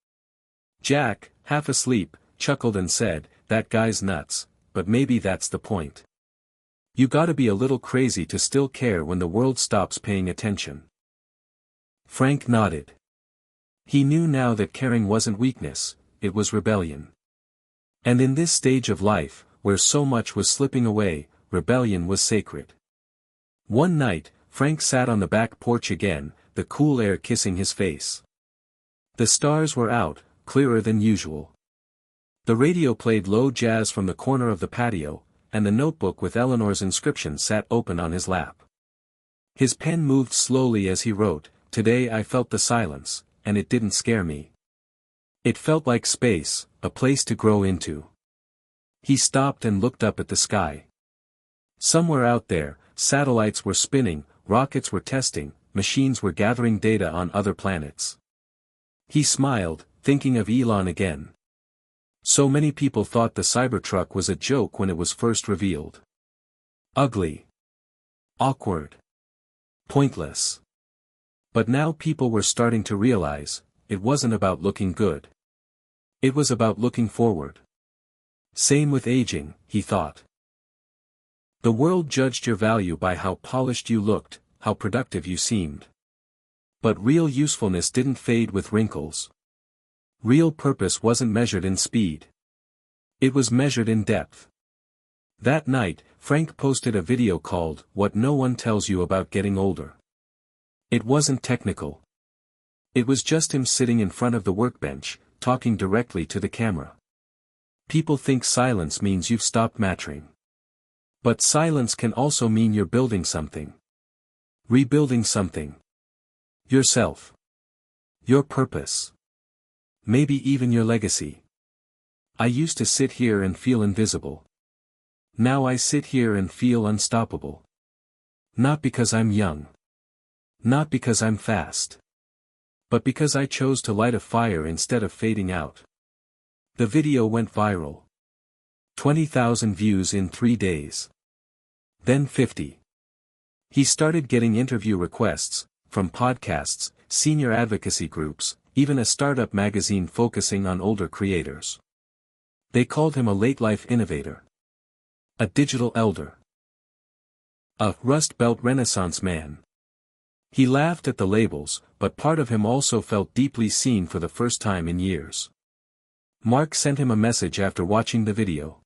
Jack, half asleep, chuckled and said, "That guy's nuts, but maybe that's the point. You gotta be a little crazy to still care when the world stops paying attention." Frank nodded. He knew now that caring wasn't weakness, it was rebellion. And in this stage of life, where so much was slipping away, rebellion was sacred. One night, Frank sat on the back porch again, the cool air kissing his face. The stars were out, clearer than usual. The radio played low jazz from the corner of the patio, and the notebook with Eleanor's inscription sat open on his lap. His pen moved slowly as he wrote, "Today I felt the silence, and it didn't scare me. It felt like space, a place to grow into." He stopped and looked up at the sky. Somewhere out there, satellites were spinning, rockets were testing, machines were gathering data on other planets. He smiled, thinking of Elon again. So many people thought the Cybertruck was a joke when it was first revealed. Ugly. Awkward. Pointless. But now people were starting to realize, it wasn't about looking good. It was about looking forward. Same with aging, he thought. The world judged your value by how polished you looked, how productive you seemed. But real usefulness didn't fade with wrinkles. Real purpose wasn't measured in speed. It was measured in depth. That night, Frank posted a video called, "What No One Tells You About Getting Older." It wasn't technical. It was just him sitting in front of the workbench, talking directly to the camera. People think silence means you've stopped mattering. But silence can also mean you're building something. Rebuilding something. Yourself. Your purpose. Maybe even your legacy. I used to sit here and feel invisible. Now I sit here and feel unstoppable. Not because I'm young. Not because I'm fast. But because I chose to light a fire instead of fading out. The video went viral. 20,000 views in 3 days. Then 50. He started getting interview requests, from podcasts, senior advocacy groups, even a startup magazine focusing on older creators. They called him a late-life innovator. A digital elder. A Rust Belt Renaissance man. He laughed at the labels, but part of him also felt deeply seen for the first time in years. Mark sent him a message after watching the video.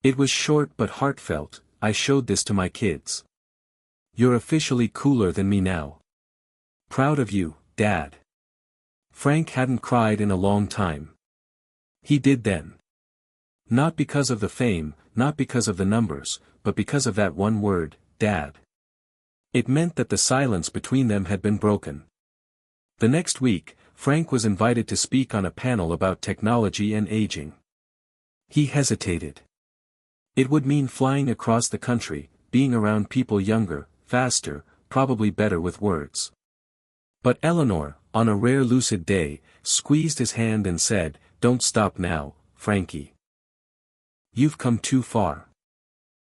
It was short but heartfelt. "I showed this to my kids. You're officially cooler than me now. Proud of you, Dad." Frank hadn't cried in a long time. He did then. Not because of the fame, not because of the numbers, but because of that one word, Dad. It meant that the silence between them had been broken. The next week, Frank was invited to speak on a panel about technology and aging. He hesitated. It would mean flying across the country, being around people younger, faster, probably better with words. But Eleanor, on a rare lucid day, squeezed his hand and said, "Don't stop now, Frankie. You've come too far."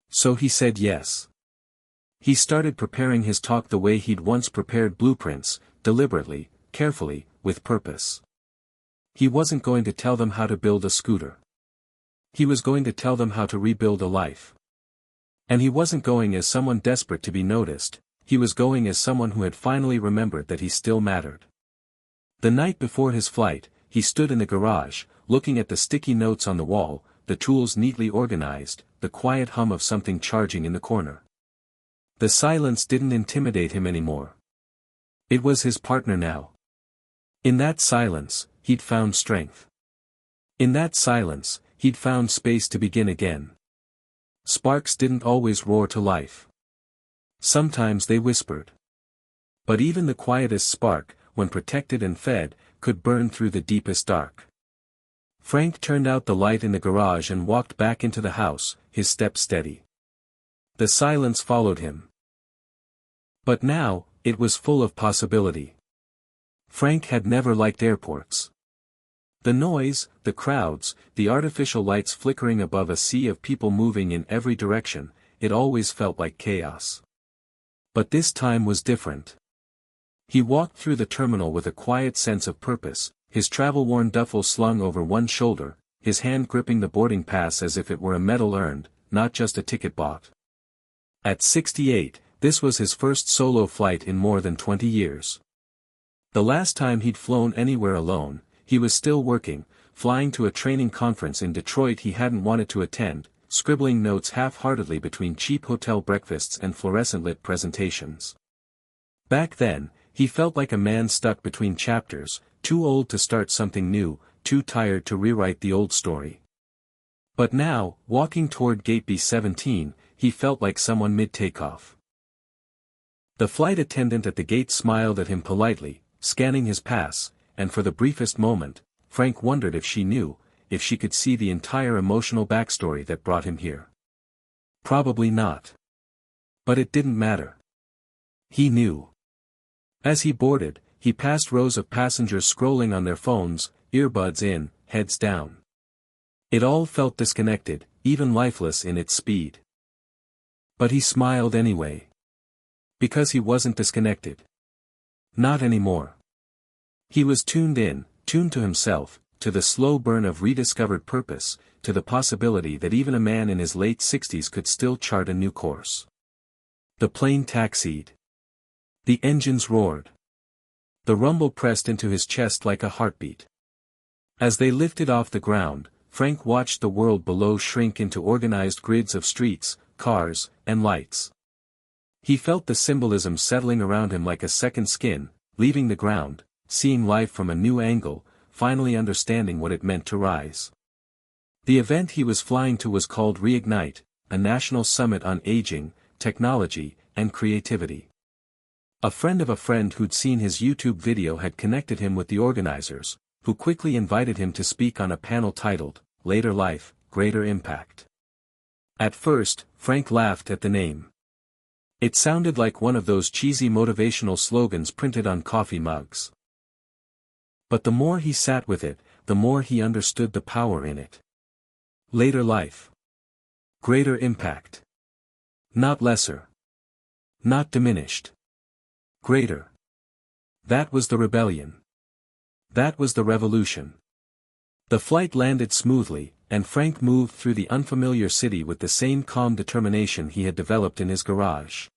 So he said yes. He started preparing his talk the way he'd once prepared blueprints, deliberately, carefully, with purpose. He wasn't going to tell them how to build a scooter. He was going to tell them how to rebuild a life. And he wasn't going as someone desperate to be noticed, he was going as someone who had finally remembered that he still mattered. The night before his flight, he stood in the garage, looking at the sticky notes on the wall, the tools neatly organized, the quiet hum of something charging in the corner. The silence didn't intimidate him anymore. It was his partner now. In that silence, he'd found strength. In that silence, he'd found space to begin again. Sparks didn't always roar to life. Sometimes they whispered. But even the quietest spark, when protected and fed, could burn through the deepest dark. Frank turned out the light in the garage and walked back into the house, his step steady. The silence followed him. But now, it was full of possibility. Frank had never liked airports. The noise, the crowds, the artificial lights flickering above a sea of people moving in every direction, it always felt like chaos. But this time was different. He walked through the terminal with a quiet sense of purpose, his travel-worn duffel slung over one shoulder, his hand gripping the boarding pass as if it were a medal earned, not just a ticket bought. At 68, this was his first solo flight in more than 20 years. The last time he'd flown anywhere alone, he was still working, flying to a training conference in Detroit he hadn't wanted to attend, scribbling notes half-heartedly between cheap hotel breakfasts and fluorescent-lit presentations. Back then, he felt like a man stuck between chapters, too old to start something new, too tired to rewrite the old story. But now, walking toward Gate B-17, he felt like someone mid-takeoff. The flight attendant at the gate smiled at him politely, scanning his pass, and for the briefest moment, Frank wondered if she knew, if she could see the entire emotional backstory that brought him here. Probably not. But it didn't matter. He knew. As he boarded, he passed rows of passengers scrolling on their phones, earbuds in, heads down. It all felt disconnected, even lifeless in its speed. But he smiled anyway. Because he wasn't disconnected. Not anymore. He was tuned to himself, to the slow burn of rediscovered purpose, to the possibility that even a man in his late 60s could still chart a new course. The plane taxied. The engines roared. The rumble pressed into his chest like a heartbeat. As they lifted off the ground, Frank watched the world below shrink into organized grids of streets, cars, and lights. He felt the symbolism settling around him like a second skin, leaving the ground, seeing life from a new angle, finally understanding what it meant to rise. The event he was flying to was called Reignite, a national summit on aging, technology, and creativity. A friend of a friend who'd seen his YouTube video had connected him with the organizers, who quickly invited him to speak on a panel titled, Later Life, Greater Impact. At first, Frank laughed at the name. It sounded like one of those cheesy motivational slogans printed on coffee mugs. But the more he sat with it, the more he understood the power in it. Later life. Greater impact. Not lesser. Not diminished. Greater. That was the rebellion. That was the revolution. The flight landed smoothly, and Frank moved through the unfamiliar city with the same calm determination he had developed in his garage.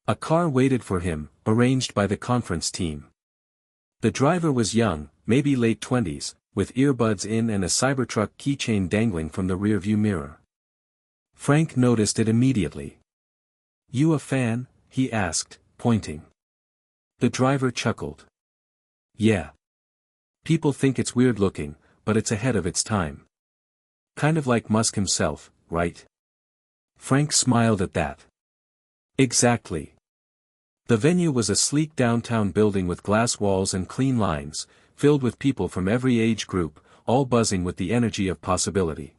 A car waited for him, arranged by the conference team. The driver was young, maybe late 20s, with earbuds in and a Cybertruck keychain dangling from the rearview mirror. Frank noticed it immediately. "You a fan?" he asked, pointing. The driver chuckled. "Yeah. People think it's weird looking, but it's ahead of its time. Kind of like Musk himself, right?" Frank smiled at that. Exactly. The venue was a sleek downtown building with glass walls and clean lines, filled with people from every age group, all buzzing with the energy of possibility.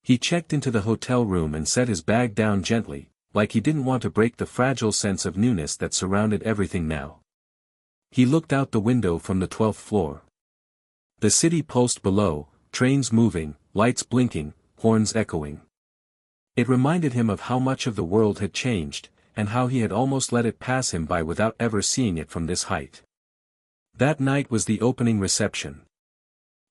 He checked into the hotel room and set his bag down gently, like he didn't want to break the fragile sense of newness that surrounded everything now. He looked out the window from the 12th floor. The city pulsed below, trains moving, lights blinking, horns echoing. It reminded him of how much of the world had changed, and how he had almost let it pass him by without ever seeing it from this height. That night was the opening reception.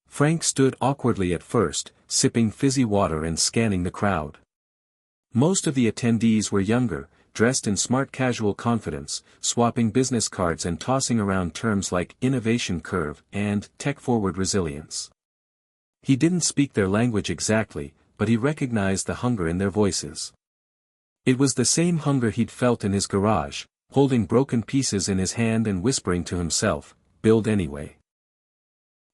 Frank stood awkwardly at first, sipping fizzy water and scanning the crowd. Most of the attendees were younger, dressed in smart casual confidence, swapping business cards and tossing around terms like innovation curve and tech-forward resilience. He didn't speak their language exactly, but he recognized the hunger in their voices. It was the same hunger he'd felt in his garage, holding broken pieces in his hand and whispering to himself, "Build anyway."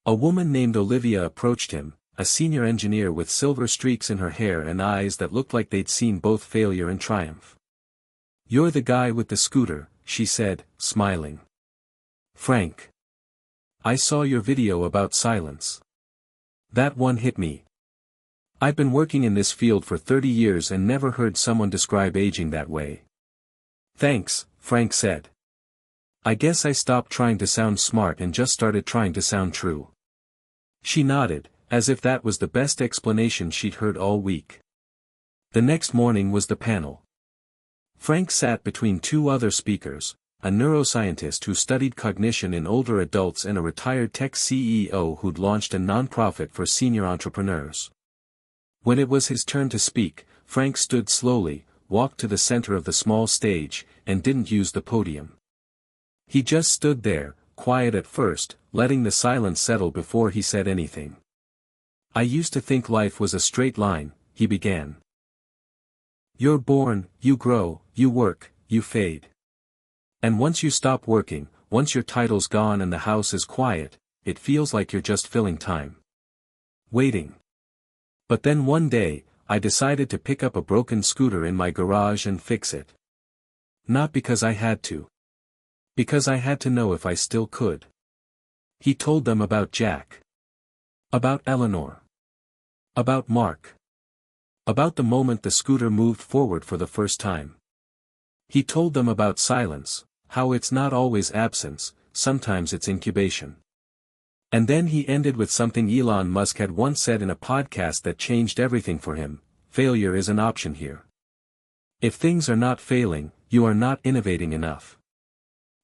A woman named Olivia approached him, a senior engineer with silver streaks in her hair and eyes that looked like they'd seen both failure and triumph. "You're the guy with the scooter," she said, smiling. "Frank. I saw your video about silence. That one hit me. I've been working in this field for 30 years and never heard someone describe aging that way." "Thanks," Frank said. "I guess I stopped trying to sound smart and just started trying to sound true." She nodded, as if that was the best explanation she'd heard all week. The next morning was the panel. Frank sat between two other speakers, a neuroscientist who studied cognition in older adults and a retired tech CEO who'd launched a nonprofit for senior entrepreneurs. When it was his turn to speak, Frank stood slowly, walked to the center of the small stage, and didn't use the podium. He just stood there, quiet at first, letting the silence settle before he said anything. "I used to think life was a straight line," he began. "You're born, you grow, you work, you fade. And once you stop working, once your title's gone and the house is quiet, it feels like you're just filling time. Waiting. But then one day, I decided to pick up a broken scooter in my garage and fix it. Not because I had to. Because I had to know if I still could." He told them about Jack. About Eleanor. About Mark. About the moment the scooter moved forward for the first time. He told them about silence, how it's not always absence, sometimes it's incubation. And then he ended with something Elon Musk had once said in a podcast that changed everything for him: failure is an option here. If things are not failing, you are not innovating enough.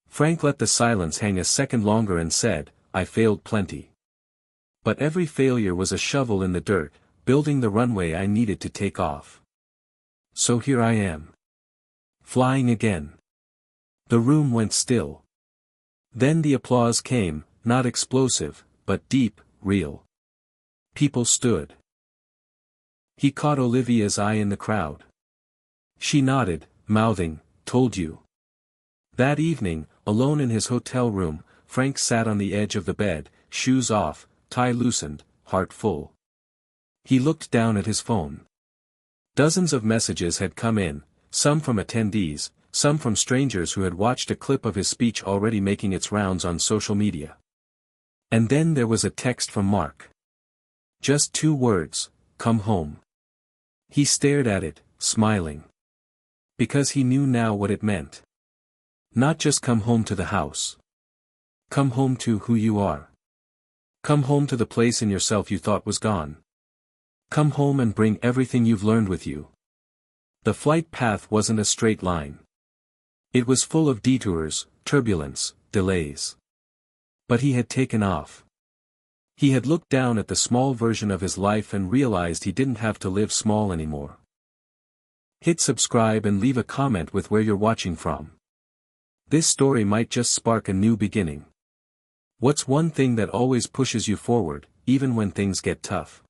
Frank let the silence hang a second longer and said, I failed plenty. But every failure was a shovel in the dirt, building the runway I needed to take off. So here I am. Flying again. The room went still. Then the applause came, not explosive, but deep, real. People stood. He caught Olivia's eye in the crowd. She nodded, mouthing, told you. That evening, alone in his hotel room, Frank sat on the edge of the bed, shoes off, tie loosened, heart full. He looked down at his phone. Dozens of messages had come in, some from attendees, some from strangers who had watched a clip of his speech already making its rounds on social media. And then there was a text from Mark. Just 2 words, come home. He stared at it, smiling. Because he knew now what it meant. Not just come home to the house. Come home to who you are. Come home to the place in yourself you thought was gone. Come home and bring everything you've learned with you. The flight path wasn't a straight line. It was full of detours, turbulence, delays. But he had taken off. He had looked down at the small version of his life and realized he didn't have to live small anymore. Hit subscribe and leave a comment with where you're watching from. This story might just spark a new beginning. What's one thing that always pushes you forward, even when things get tough?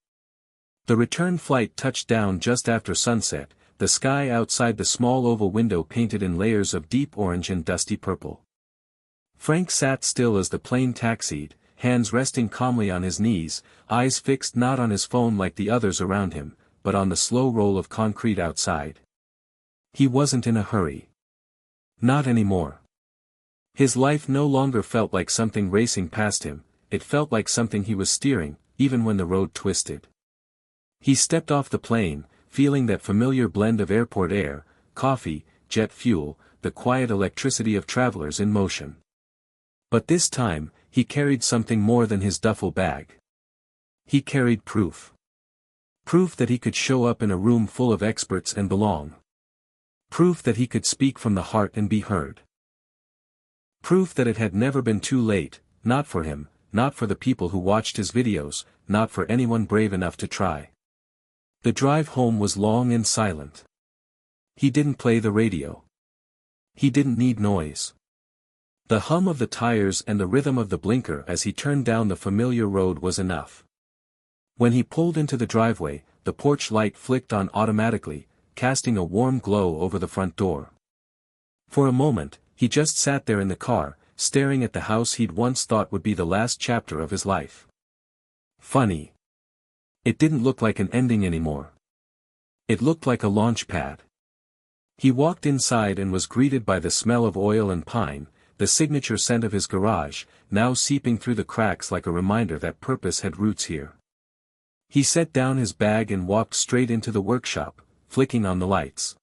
The return flight touched down just after sunset, the sky outside the small oval window painted in layers of deep orange and dusty purple. Frank sat still as the plane taxied, hands resting calmly on his knees, eyes fixed not on his phone like the others around him, but on the slow roll of concrete outside. He wasn't in a hurry. Not anymore. His life no longer felt like something racing past him, it felt like something he was steering, even when the road twisted. He stepped off the plane, feeling that familiar blend of airport air, coffee, jet fuel, the quiet electricity of travelers in motion. But this time, he carried something more than his duffel bag. He carried proof. Proof that he could show up in a room full of experts and belong. Proof that he could speak from the heart and be heard. Proof that it had never been too late, not for him, not for the people who watched his videos, not for anyone brave enough to try. The drive home was long and silent. He didn't play the radio. He didn't need noise. The hum of the tires and the rhythm of the blinker as he turned down the familiar road was enough. When he pulled into the driveway, the porch light flicked on automatically, casting a warm glow over the front door. For a moment, he just sat there in the car, staring at the house he'd once thought would be the last chapter of his life. Funny. It didn't look like an ending anymore. It looked like a launch pad. He walked inside and was greeted by the smell of oil and pine, the signature scent of his garage, now seeping through the cracks like a reminder that purpose had roots here. He set down his bag and walked straight into the workshop, flicking on the lights.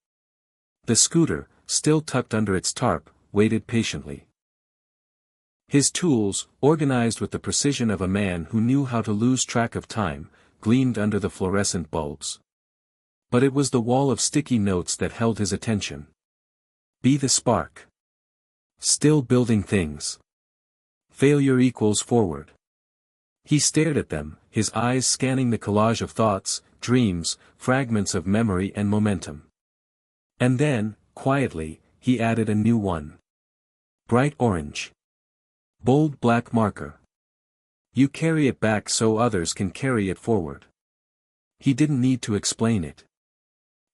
The scooter, still tucked under its tarp, waited patiently. His tools, organized with the precision of a man who knew how to lose track of time, gleamed under the fluorescent bulbs. But it was the wall of sticky notes that held his attention. Be the spark. Still building things. Failure equals forward. He stared at them, his eyes scanning the collage of thoughts, dreams, fragments of memory and momentum. And then, quietly, he added a new one. Bright orange. Bold black marker. You carry it back so others can carry it forward. He didn't need to explain it.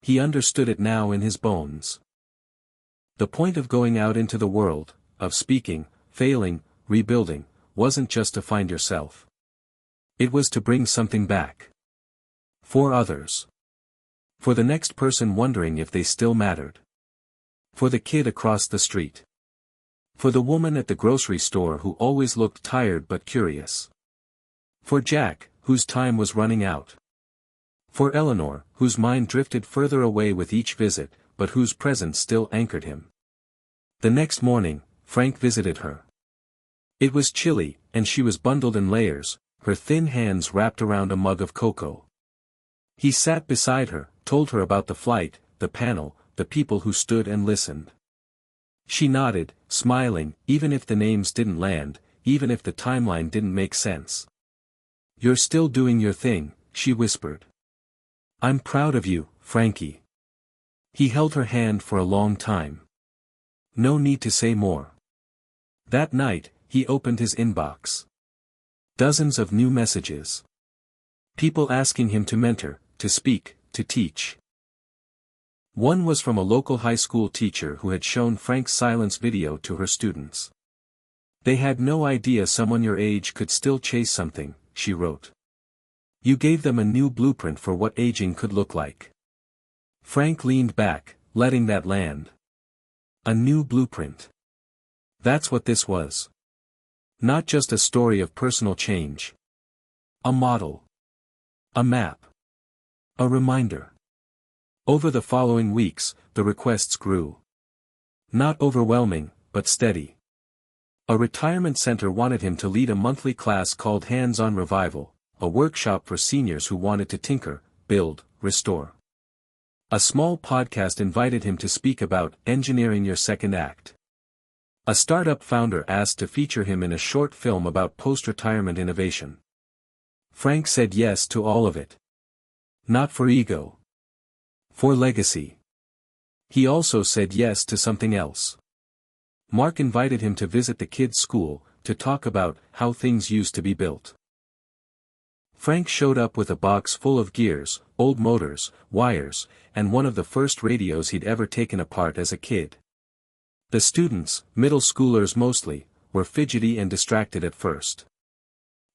He understood it now in his bones. The point of going out into the world, of speaking, failing, rebuilding, wasn't just to find yourself. It was to bring something back. For others. For the next person wondering if they still mattered. For the kid across the street. For the woman at the grocery store who always looked tired but curious. For Jack, whose time was running out. For Eleanor, whose mind drifted further away with each visit, but whose presence still anchored him. The next morning, Frank visited her. It was chilly, and she was bundled in layers, her thin hands wrapped around a mug of cocoa. He sat beside her, told her about the flight, the panel, the people who stood and listened. She nodded, smiling, even if the names didn't land, even if the timeline didn't make sense. "You're still doing your thing," she whispered. "I'm proud of you, Frankie." He held her hand for a long time. No need to say more. That night, he opened his inbox. Dozens of new messages. People asking him to mentor, to speak, to teach. One was from a local high school teacher who had shown Frank's silence video to her students. "They had no idea someone your age could still chase something," she wrote. "You gave them a new blueprint for what aging could look like." Frank leaned back, letting that land. A new blueprint. That's what this was. Not just a story of personal change. A model. A map. A reminder. Over the following weeks, the requests grew. Not overwhelming, but steady. A retirement center wanted him to lead a monthly class called Hands-on Revival, a workshop for seniors who wanted to tinker, build, restore. A small podcast invited him to speak about engineering your second act. A startup founder asked to feature him in a short film about post-retirement innovation. Frank said yes to all of it. Not for ego. For legacy. He also said yes to something else. Mark invited him to visit the kids' school, to talk about how things used to be built. Frank showed up with a box full of gears, old motors, wires, and one of the first radios he'd ever taken apart as a kid. The students, middle schoolers mostly, were fidgety and distracted at first.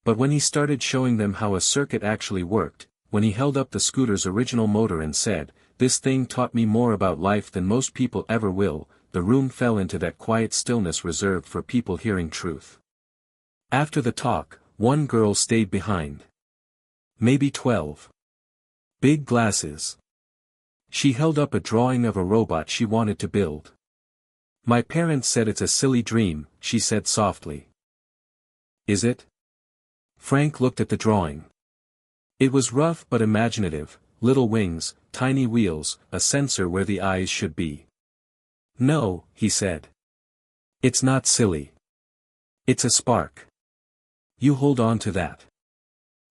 But when he started showing them how a circuit actually worked, when he held up the scooter's original motor and said, "This thing taught me more about life than most people ever will," the room fell into that quiet stillness reserved for people hearing truth. After the talk, one girl stayed behind. Maybe 12. Big glasses. She held up a drawing of a robot she wanted to build. "My parents said it's a silly dream," she said softly. "Is it?" Frank looked at the drawing. It was rough but imaginative, little wings, tiny wheels, a sensor where the eyes should be. "No," he said. "It's not silly. It's a spark. You hold on to that."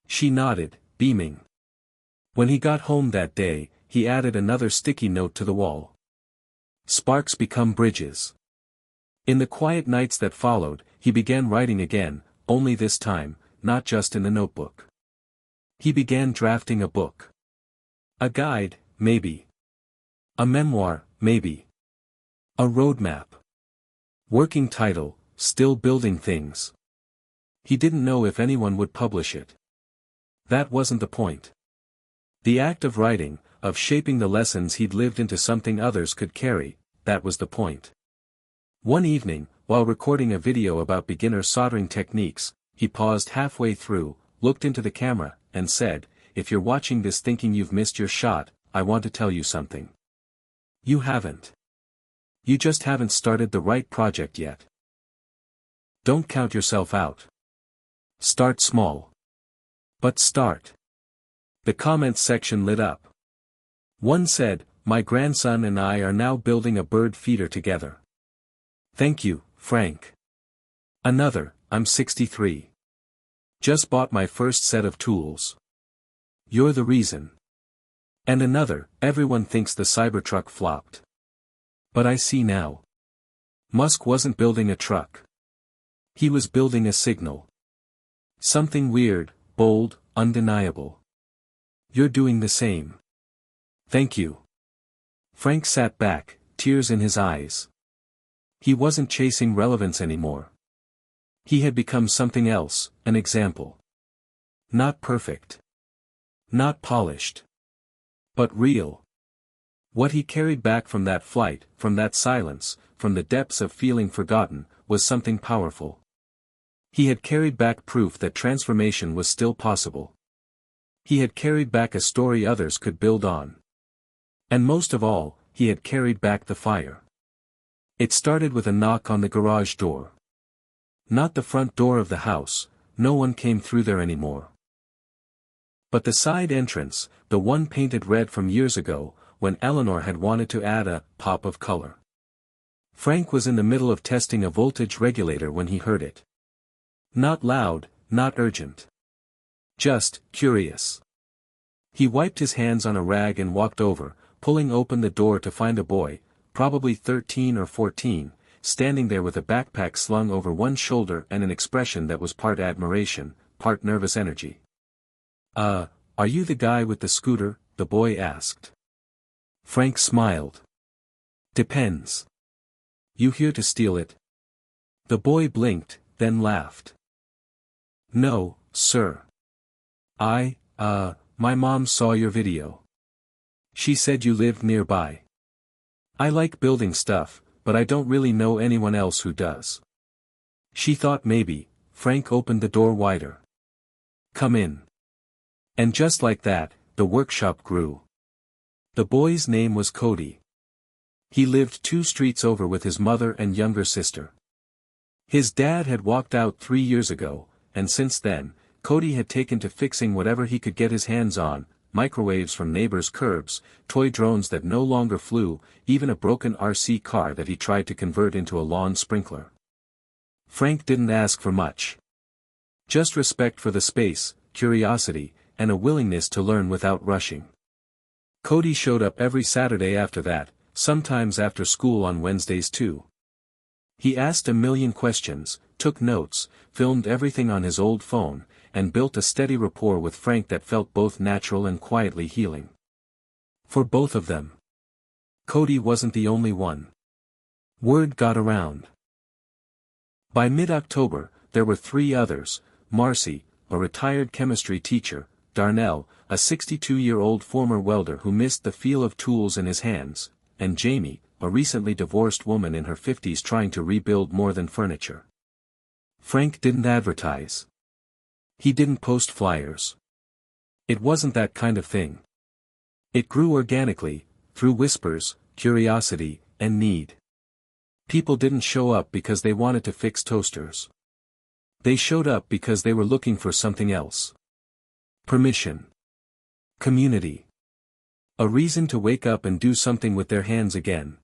She nodded, beaming. When he got home that day, he added another sticky note to the wall. "Sparks become bridges." In the quiet nights that followed, he began writing again, only this time, not just in the notebook. He began drafting a book. A guide, maybe. A memoir, maybe. A roadmap. Working title, Still Building Things. He didn't know if anyone would publish it. That wasn't the point. The act of writing, of shaping the lessons he'd lived into something others could carry, that was the point. One evening, while recording a video about beginner soldering techniques, he paused halfway through, looked into the camera, and said, "If you're watching this thinking you've missed your shot, I want to tell you something. You haven't. You just haven't started the right project yet. Don't count yourself out. Start small. But start." The comments section lit up. One said, "My grandson and I are now building a bird feeder together. Thank you, Frank." Another, "I'm 63. Just bought my first set of tools. You're the reason." And another, "Everyone thinks the Cybertruck flopped. But I see now. Musk wasn't building a truck. He was building a signal. Something weird, bold, undeniable. You're doing the same. Thank you." Frank sat back, tears in his eyes. He wasn't chasing relevance anymore. He had become something else, an example. Not perfect. Not polished. But real. What he carried back from that flight, from that silence, from the depths of feeling forgotten, was something powerful. He had carried back proof that transformation was still possible. He had carried back a story others could build on. And most of all, he had carried back the fire. It started with a knock on the garage door. Not the front door of the house, no one came through there anymore. But the side entrance, the one painted red from years ago, when Eleanor had wanted to add a pop of color. Frank was in the middle of testing a voltage regulator when he heard it. Not loud, not urgent. Just curious. He wiped his hands on a rag and walked over, pulling open the door to find a boy, probably 13 or 14, standing there with a backpack slung over one shoulder and an expression that was part admiration, part nervous energy. Are you the guy with the scooter?" the boy asked. Frank smiled. "Depends. You here to steal it?" The boy blinked, then laughed. "No, sir. My mom saw your video. She said you lived nearby. I like building stuff, but I don't really know anyone else who does." She thought maybe. Frank opened the door wider. "Come in." And just like that, the workshop grew. The boy's name was Cody. He lived 2 streets over with his mother and younger sister. His dad had walked out 3 years ago, and since then, Cody had taken to fixing whatever he could get his hands on, microwaves from neighbors' curbs, toy drones that no longer flew, even a broken RC car that he tried to convert into a lawn sprinkler. Frank didn't ask for much. Just respect for the space, curiosity, and a willingness to learn without rushing. Cody showed up every Saturday after that, sometimes after school on Wednesdays too. He asked a million questions, took notes, filmed everything on his old phone, and built a steady rapport with Frank that felt both natural and quietly healing. For both of them. Cody wasn't the only one. Word got around. By mid-October, there were 3 others: Marcy, a retired chemistry teacher; Darnell, a 62-year-old former welder who missed the feel of tools in his hands; and Jamie, a recently divorced woman in her 50s trying to rebuild more than furniture. Frank didn't advertise. He didn't post flyers. It wasn't that kind of thing. It grew organically, through whispers, curiosity, and need. People didn't show up because they wanted to fix toasters. They showed up because they were looking for something else. Permission. Community. A reason to wake up and do something with their hands again.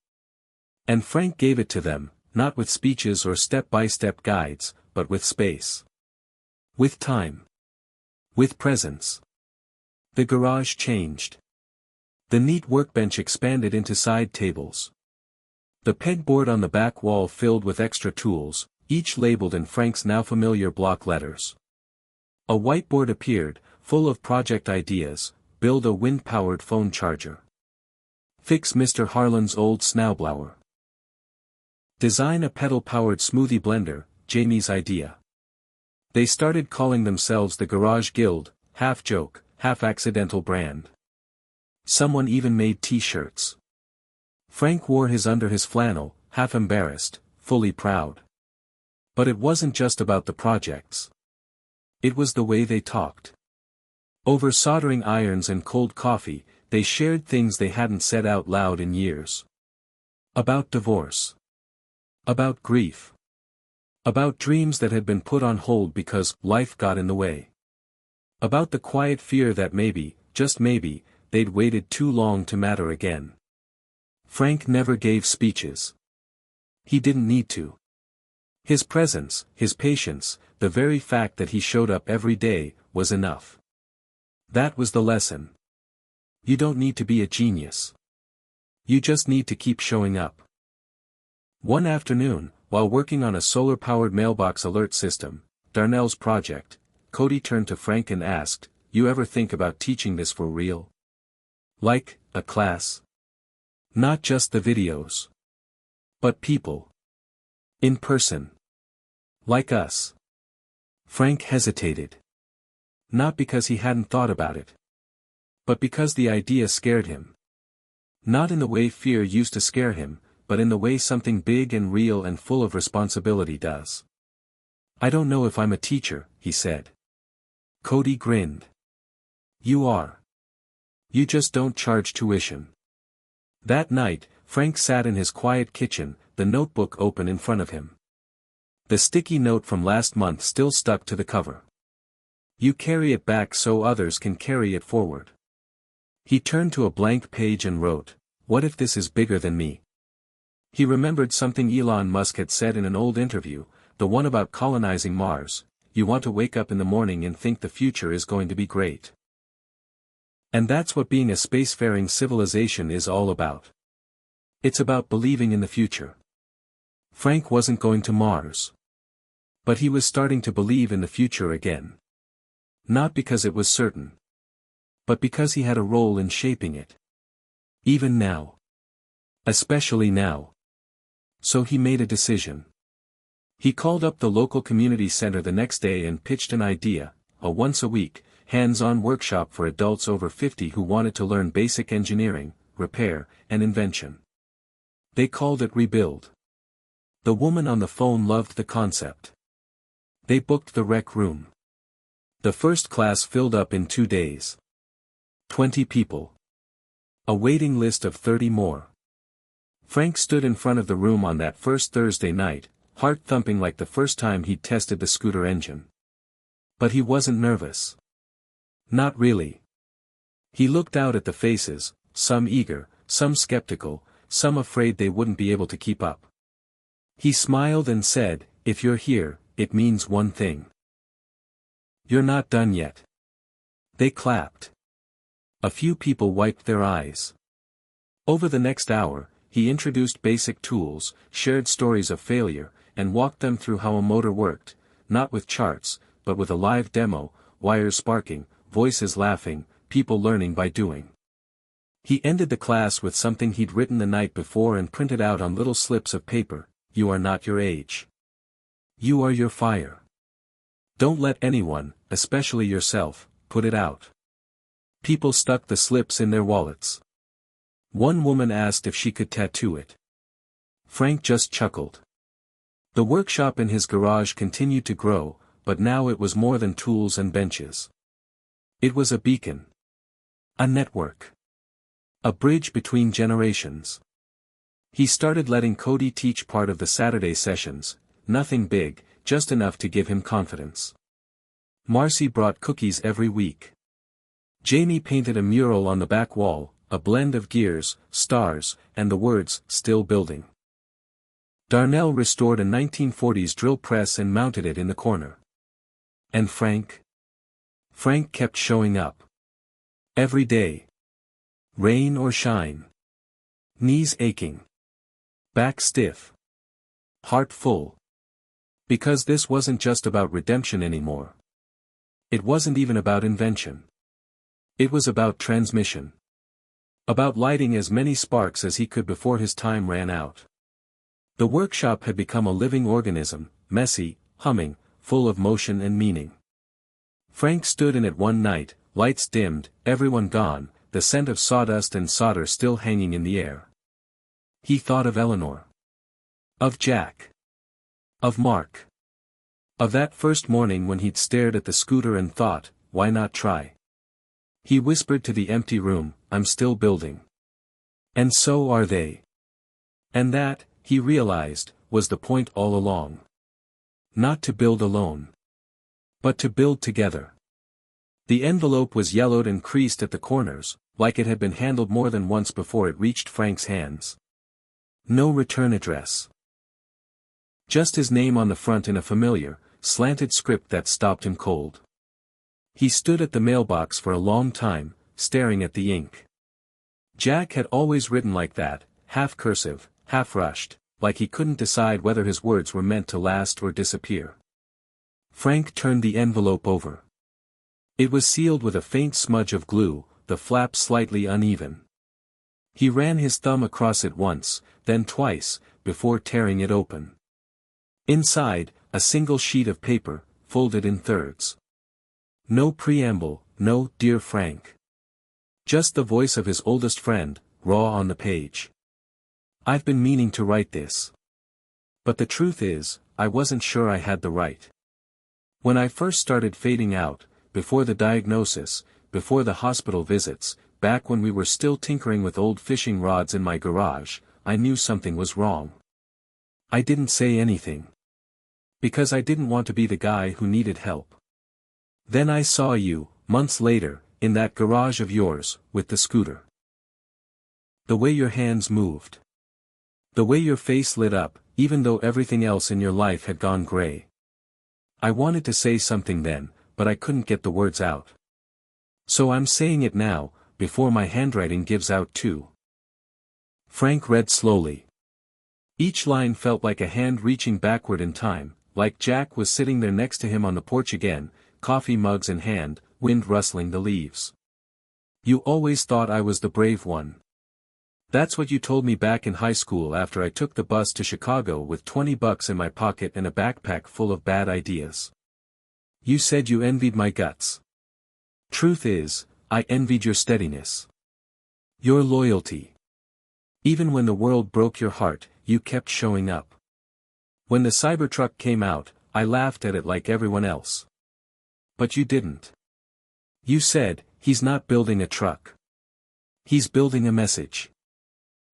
And Frank gave it to them, not with speeches or step-by-step guides, but with space. With time. With presence. The garage changed. The neat workbench expanded into side tables. The pegboard on the back wall filled with extra tools, each labeled in Frank's now familiar block letters. A whiteboard appeared, full of project ideas: build a wind-powered phone charger. Fix Mr. Harlan's old snowblower. Design a pedal-powered smoothie blender, Jamie's idea. They started calling themselves the Garage Guild, half joke, half accidental brand. Someone even made t-shirts. Frank wore his under his flannel, half embarrassed, fully proud. But it wasn't just about the projects. It was the way they talked. Over soldering irons and cold coffee, they shared things they hadn't said out loud in years. About divorce. About grief. About dreams that had been put on hold because life got in the way. About the quiet fear that maybe, just maybe, they'd waited too long to matter again. Frank never gave speeches. He didn't need to. His presence, his patience, the very fact that he showed up every day, was enough. That was the lesson. You don't need to be a genius. You just need to keep showing up. One afternoon, while working on a solar-powered mailbox alert system, Darnell's project, Cody turned to Frank and asked, "You ever think about teaching this for real? Like, a class? Not just the videos. But people. In person. Like us." Frank hesitated. Not because he hadn't thought about it. But because the idea scared him. Not in the way fear used to scare him, but in the way something big and real and full of responsibility does. "I don't know if I'm a teacher," he said. Cody grinned. "You are. You just don't charge tuition." That night, Frank sat in his quiet kitchen, the notebook open in front of him. The sticky note from last month still stuck to the cover. You carry it back so others can carry it forward. He turned to a blank page and wrote, "What if this is bigger than me? He remembered something Elon Musk had said in an old interview, the one about colonizing Mars: you want to wake up in the morning and think the future is going to be great. And that's what being a spacefaring civilization is all about. It's about believing in the future. Frank wasn't going to Mars. But he was starting to believe in the future again. Not because it was certain. But because he had a role in shaping it. Even now. Especially now. So he made a decision. He called up the local community center the next day and pitched an idea: a once-a-week, hands-on workshop for adults over 50 who wanted to learn basic engineering, repair, and invention. They called it Rebuild. The woman on the phone loved the concept. They booked the rec room. The first class filled up in 2 days. 20 people. A waiting list of 30 more. Frank stood in front of the room on that first Thursday night, heart thumping like the first time he'd tested the scooter engine. But he wasn't nervous. Not really. He looked out at the faces, some eager, some skeptical, some afraid they wouldn't be able to keep up. He smiled and said, "If you're here, it means one thing. You're not done yet." They clapped. A few people wiped their eyes. Over the next hour, he introduced basic tools, shared stories of failure, and walked them through how a motor worked, not with charts, but with a live demo, wires sparking, voices laughing, people learning by doing. He ended the class with something he'd written the night before and printed out on little slips of paper: "You are not your age. You are your fire. Don't let anyone, especially yourself, put it out." People stuck the slips in their wallets. One woman asked if she could tattoo it. Frank just chuckled. The workshop in his garage continued to grow, but now it was more than tools and benches. It was a beacon. A network. A bridge between generations. He started letting Cody teach part of the Saturday sessions, nothing big, just enough to give him confidence. Marcy brought cookies every week. Jamie painted a mural on the back wall, a blend of gears, stars, and the words, "Still Building." Darnell restored a 1940s drill press and mounted it in the corner. And Frank? Frank kept showing up. Every day. Rain or shine. Knees aching. Back stiff. Heart full. Because this wasn't just about redemption anymore. It wasn't even about invention. It was about transmission. About lighting as many sparks as he could before his time ran out. The workshop had become a living organism, messy, humming, full of motion and meaning. Frank stood in it one night, lights dimmed, everyone gone, the scent of sawdust and solder still hanging in the air. He thought of Eleanor. Of Jack. Of Mark. Of that first morning when he'd stared at the scooter and thought, why not try? He whispered to the empty room, "I'm still building." And so are they. And that, he realized, was the point all along. Not to build alone. But to build together. The envelope was yellowed and creased at the corners, like it had been handled more than once before it reached Frank's hands. No return address. Just his name on the front in a familiar, slanted script that stopped him cold. He stood at the mailbox for a long time, staring at the ink. Jack had always written like that, half cursive, half rushed, like he couldn't decide whether his words were meant to last or disappear. Frank turned the envelope over. It was sealed with a faint smudge of glue, the flap slightly uneven. He ran his thumb across it once, then twice, before tearing it open. Inside, a single sheet of paper, folded in thirds. No preamble, no "Dear Frank." Just the voice of his oldest friend, raw on the page. "I've been meaning to write this. But the truth is, I wasn't sure I had the right. When I first started fading out, before the diagnosis, before the hospital visits, back when we were still tinkering with old fishing rods in my garage, I knew something was wrong. I didn't say anything. Because I didn't want to be the guy who needed help. Then I saw you, months later, in that garage of yours, with the scooter. The way your hands moved. The way your face lit up, even though everything else in your life had gone gray. I wanted to say something then, but I couldn't get the words out. So I'm saying it now, before my handwriting gives out too. Frank read slowly. Each line felt like a hand reaching backward in time, like Jack was sitting there next to him on the porch again, coffee mugs in hand, wind rustling the leaves. You always thought I was the brave one. That's what you told me back in high school after I took the bus to Chicago with $20 in my pocket and a backpack full of bad ideas. You said you envied my guts. Truth is, I envied your steadiness. Your loyalty. Even when the world broke your heart, you kept showing up. When the Cybertruck came out, I laughed at it like everyone else. But you didn't. You said, he's not building a truck. He's building a message.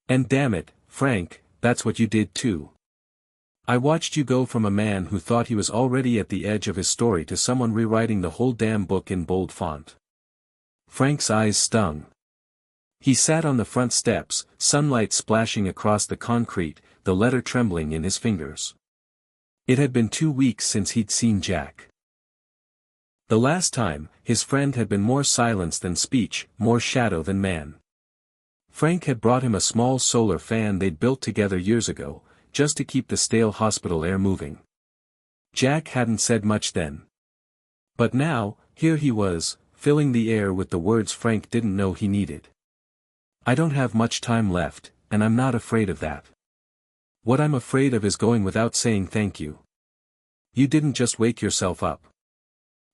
And damn it, Frank, that's what you did too. I watched you go from a man who thought he was already at the edge of his story to someone rewriting the whole damn book in bold font. Frank's eyes stung. He sat on the front steps, sunlight splashing across the concrete, the letter trembling in his fingers. It had been 2 weeks since he'd seen Jack. The last time, his friend had been more silence than speech, more shadow than man. Frank had brought him a small solar fan they'd built together years ago, just to keep the stale hospital air moving. Jack hadn't said much then. But now, here he was, filling the air with the words Frank didn't know he needed. I don't have much time left, and I'm not afraid of that. What I'm afraid of is going without saying thank you. You didn't just wake yourself up.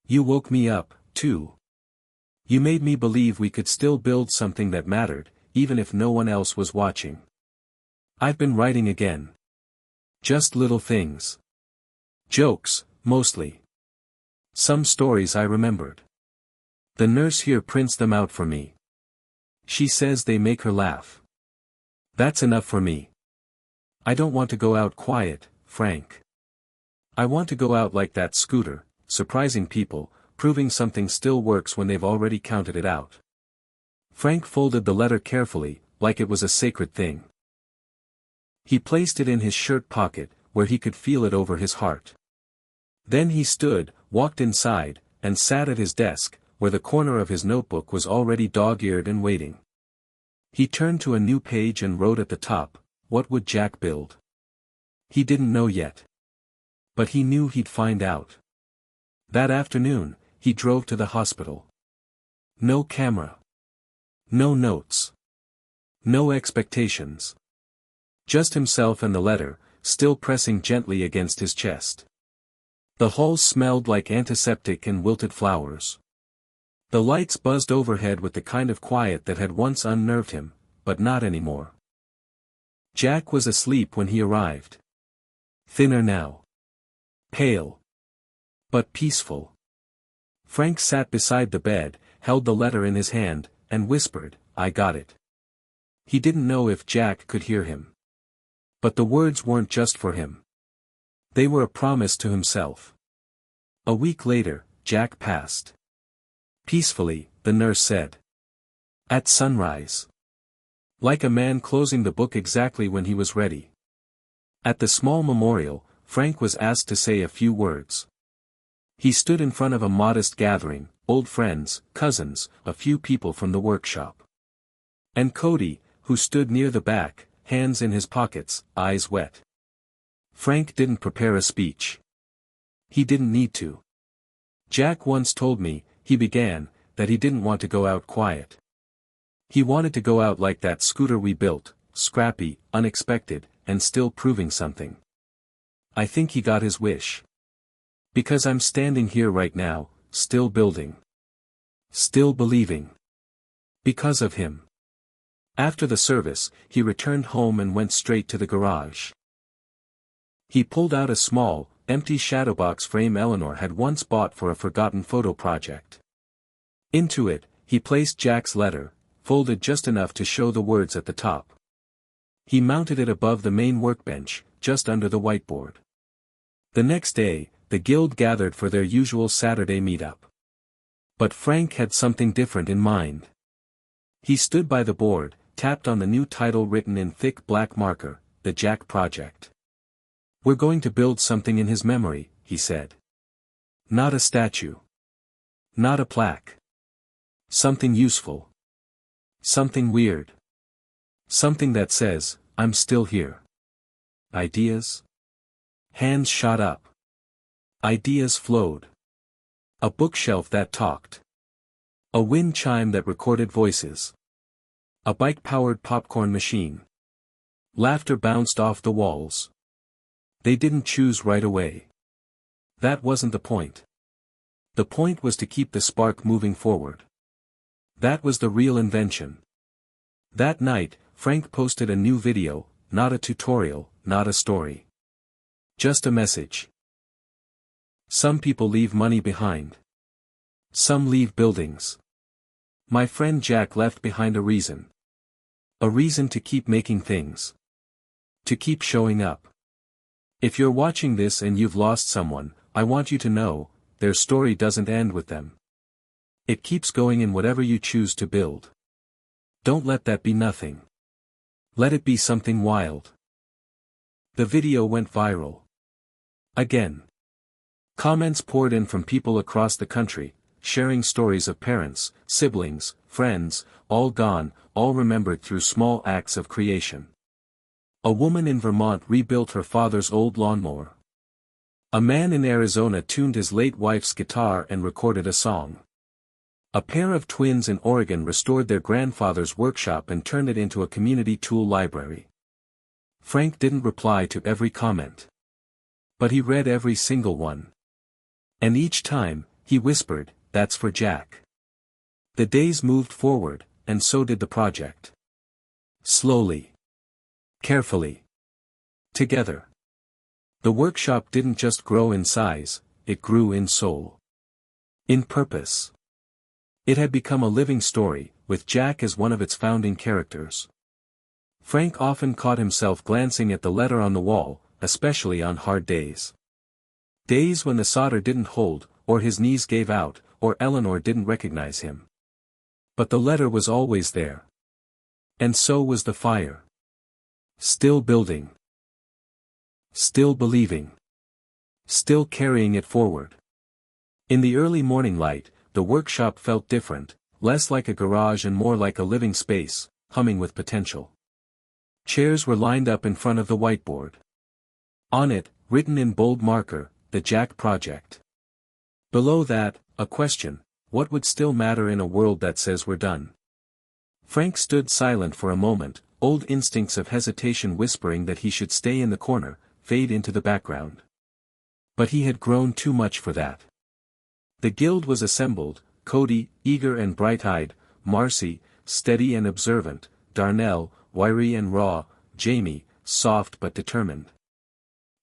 You woke me up, too. You made me believe we could still build something that mattered, even if no one else was watching. I've been writing again. Just little things. Jokes, mostly. Some stories I remembered. The nurse here prints them out for me. She says they make her laugh. That's enough for me. I don't want to go out quiet, Frank. I want to go out like that scooter, surprising people, proving something still works when they've already counted it out. Frank folded the letter carefully, like it was a sacred thing. He placed it in his shirt pocket, where he could feel it over his heart. Then he stood, walked inside, and sat at his desk, where the corner of his notebook was already dog-eared and waiting. He turned to a new page and wrote at the top, what would Jack build? He didn't know yet. But he knew he'd find out. That afternoon, he drove to the hospital. No camera. No notes. No expectations. Just himself and the letter, still pressing gently against his chest. The hall smelled like antiseptic and wilted flowers. The lights buzzed overhead with the kind of quiet that had once unnerved him, but not anymore. Jack was asleep when he arrived. Thinner now. Pale. But peaceful. Frank sat beside the bed, held the letter in his hand, and whispered, I got it. He didn't know if Jack could hear him. But the words weren't just for him. They were a promise to himself. A week later, Jack passed. Peacefully, the nurse said. At sunrise. Like a man closing the book exactly when he was ready. At the small memorial, Frank was asked to say a few words. He stood in front of a modest gathering, old friends, cousins, a few people from the workshop. And Cody, who stood near the back, hands in his pockets, eyes wet. Frank didn't prepare a speech. He didn't need to. Jack once told me, he began, that he didn't want to go out quiet. He wanted to go out like that scooter we built, scrappy, unexpected, and still proving something. I think he got his wish. Because I'm standing here right now, still building. Still believing. Because of him. After the service, he returned home and went straight to the garage. He pulled out a small, empty shadowbox frame Eleanor had once bought for a forgotten photo project. Into it, he placed Jack's letter, folded just enough to show the words at the top. He mounted it above the main workbench, just under the whiteboard. The next day, the guild gathered for their usual Saturday meetup. But Frank had something different in mind. He stood by the board, tapped on the new title written in thick black marker, the Jack Project. We're going to build something in his memory, he said. Not a statue. Not a plaque. Something useful. Something weird. Something that says, I'm still here. Ideas? Hands shot up. Ideas flowed. A bookshelf that talked. A wind chime that recorded voices. A bike-powered popcorn machine. Laughter bounced off the walls. They didn't choose right away. That wasn't the point. The point was to keep the spark moving forward. That was the real invention. That night, Frank posted a new video, not a tutorial, not a story. Just a message. Some people leave money behind. Some leave buildings. My friend Jack left behind a reason. A reason to keep making things. To keep showing up. If you're watching this and you've lost someone, I want you to know, their story doesn't end with them. It keeps going in whatever you choose to build. Don't let that be nothing. Let it be something wild. The video went viral. Again. Comments poured in from people across the country, sharing stories of parents, siblings, friends, all gone, all remembered through small acts of creation. A woman in Vermont rebuilt her father's old lawnmower. A man in Arizona tuned his late wife's guitar and recorded a song. A pair of twins in Oregon restored their grandfather's workshop and turned it into a community tool library. Frank didn't reply to every comment. But he read every single one. And each time, he whispered, "That's for Jack." The days moved forward, and so did the project. Slowly. Carefully. Together. The workshop didn't just grow in size, it grew in soul. In purpose. It had become a living story, with Jack as one of its founding characters. Frank often caught himself glancing at the letter on the wall, especially on hard days. Days when the solder didn't hold, or his knees gave out, or Eleanor didn't recognize him. But the letter was always there. And so was the fire. Still building. Still believing. Still carrying it forward. In the early morning light, the workshop felt different, less like a garage and more like a living space, humming with potential. Chairs were lined up in front of the whiteboard. On it, written in bold marker, the Jack Project. Below that, a question: what would still matter in a world that says we're done? Frank stood silent for a moment, old instincts of hesitation whispering that he should stay in the corner, fade into the background. But he had grown too much for that. The guild was assembled: Cody, eager and bright-eyed; Marcy, steady and observant; Darnell, wiry and raw; Jamie, soft but determined.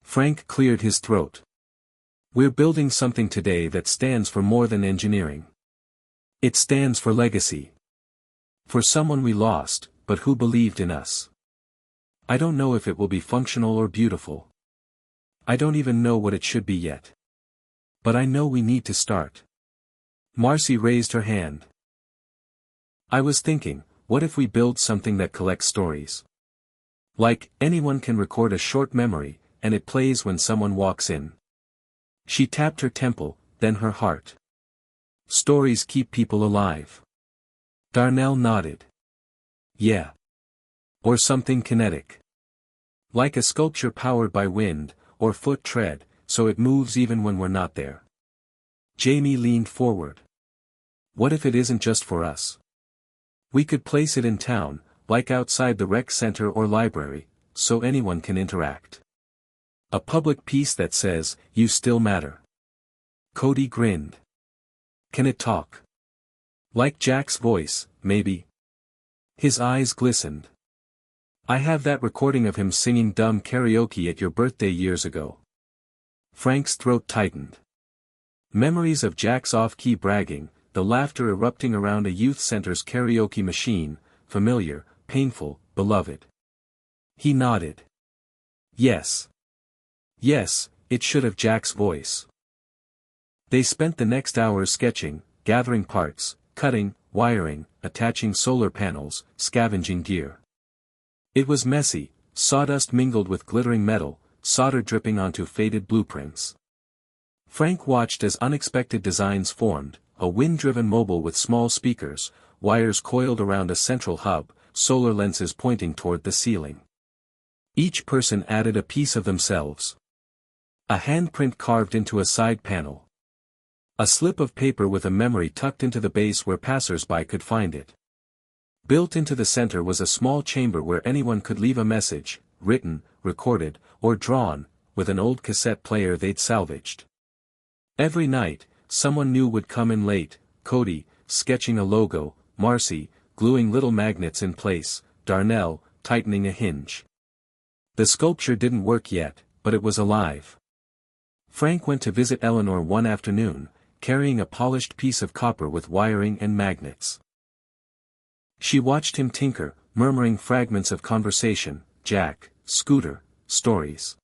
Frank cleared his throat. We're building something today that stands for more than engineering. It stands for legacy. For someone we lost, but who believed in us. I don't know if it will be functional or beautiful. I don't even know what it should be yet. But I know we need to start. Marcy raised her hand. I was thinking, what if we build something that collects stories? Like, anyone can record a short memory, and it plays when someone walks in. She tapped her temple, then her heart. Stories keep people alive. Darnell nodded. Yeah. Or something kinetic. Like a sculpture powered by wind, or foot tread, so it moves even when we're not there. Jamie leaned forward. What if it isn't just for us? We could place it in town, like outside the rec center or library, so anyone can interact. A public piece that says, you still matter. Cody grinned. Can it talk? Like Jack's voice, maybe? His eyes glistened. I have that recording of him singing dumb karaoke at your birthday years ago. Frank's throat tightened. Memories of Jack's off-key bragging, the laughter erupting around a youth center's karaoke machine, familiar, painful, beloved. He nodded. Yes. Yes, it should have Jack's voice. They spent the next hours sketching, gathering parts, cutting, wiring, attaching solar panels, scavenging gear. It was messy, sawdust mingled with glittering metal, solder dripping onto faded blueprints. Frank watched as unexpected designs formed, a wind-driven mobile with small speakers, wires coiled around a central hub, solar lenses pointing toward the ceiling. Each person added a piece of themselves. A handprint carved into a side panel. A slip of paper with a memory tucked into the base where passers-by could find it. Built into the center was a small chamber where anyone could leave a message, written, recorded, or drawn, with an old cassette player they'd salvaged. Every night, someone new would come in late, Cody, sketching a logo, Marcy, gluing little magnets in place, Darnell, tightening a hinge. The sculpture didn't work yet, but it was alive. Frank went to visit Eleanor one afternoon, carrying a polished piece of copper with wiring and magnets. She watched him tinker, murmuring fragments of conversation, Jack, Scooter, stories.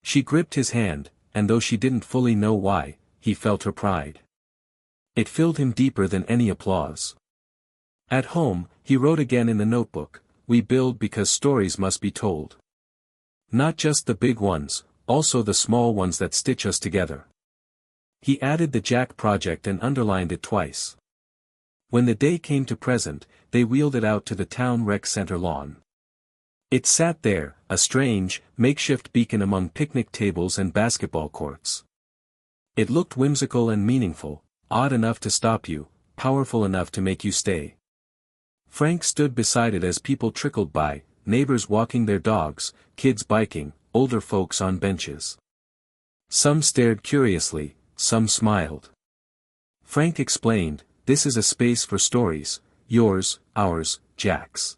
She gripped his hand, and though she didn't fully know why, he felt her pride. It filled him deeper than any applause. At home, he wrote again in the notebook, "We build because stories must be told. Not just the big ones, also the small ones that stitch us together." He added the Jack project and underlined it twice. When the day came to present, they wheeled it out to the town rec center lawn. It sat there, a strange, makeshift beacon among picnic tables and basketball courts. It looked whimsical and meaningful, odd enough to stop you, powerful enough to make you stay. Frank stood beside it as people trickled by, neighbors walking their dogs, kids biking, older folks on benches. Some stared curiously, some smiled. Frank explained, "This is a space for stories, yours, ours, Jack's."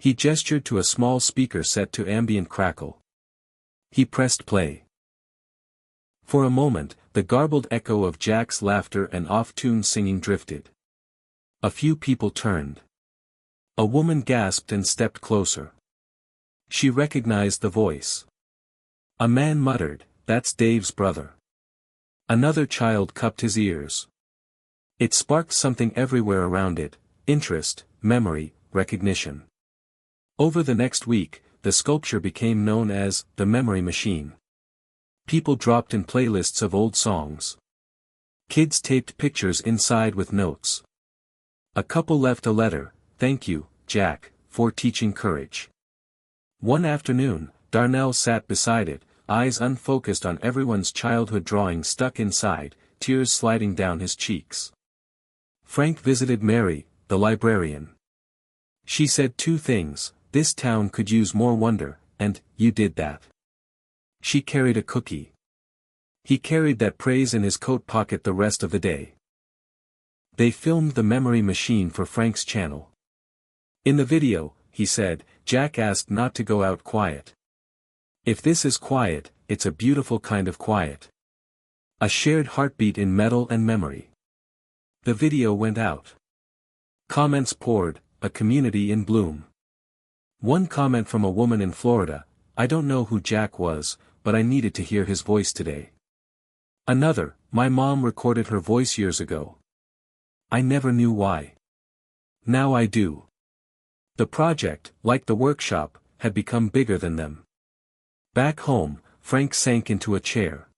He gestured to a small speaker set to ambient crackle. He pressed play. For a moment, the garbled echo of Jack's laughter and off-tune singing drifted. A few people turned. A woman gasped and stepped closer. She recognized the voice. A man muttered, "That's Dave's brother." Another child cupped his ears. It sparked something everywhere around it, interest, memory, recognition. Over the next week, the sculpture became known as the Memory Machine. People dropped in playlists of old songs. Kids taped pictures inside with notes. A couple left a letter, "Thank you, Jack, for teaching courage." One afternoon, Darnell sat beside it, eyes unfocused on everyone's childhood drawing stuck inside, tears sliding down his cheeks. Frank visited Mary, the librarian. She said two things, "This town could use more wonder," and, "You did that." She carried a cookie. He carried that praise in his coat pocket the rest of the day. They filmed the Memory Machine for Frank's channel. In the video, he said, Jack asked not to go out quiet. If this is quiet, it's a beautiful kind of quiet. A shared heartbeat in metal and memory. The video went out. Comments poured, a community in bloom. One comment from a woman in Florida, "I don't know who Jack was, but I needed to hear his voice today." Another, "My mom recorded her voice years ago. I never knew why. Now I do." The project, like the workshop, had become bigger than them. Back home, Frank sank into a chair.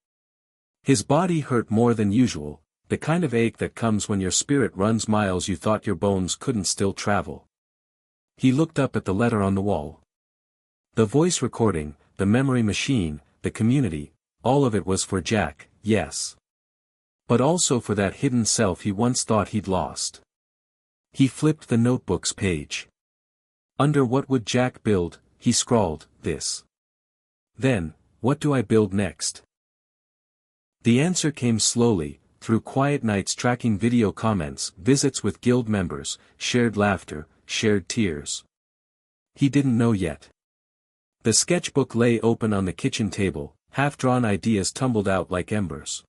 His body hurt more than usual, the kind of ache that comes when your spirit runs miles you thought your bones couldn't still travel. He looked up at the letter on the wall. The voice recording, the memory machine, the community, all of it was for Jack, yes. But also for that hidden self he once thought he'd lost. He flipped the notebook's page. Under "What would Jack build?" he scrawled, "This." Then, "What do I build next?" The answer came slowly, through quiet nights tracking video comments, visits with guild members, shared laughter, shared tears. He didn't know yet. The sketchbook lay open on the kitchen table, half-drawn ideas tumbled out like embers.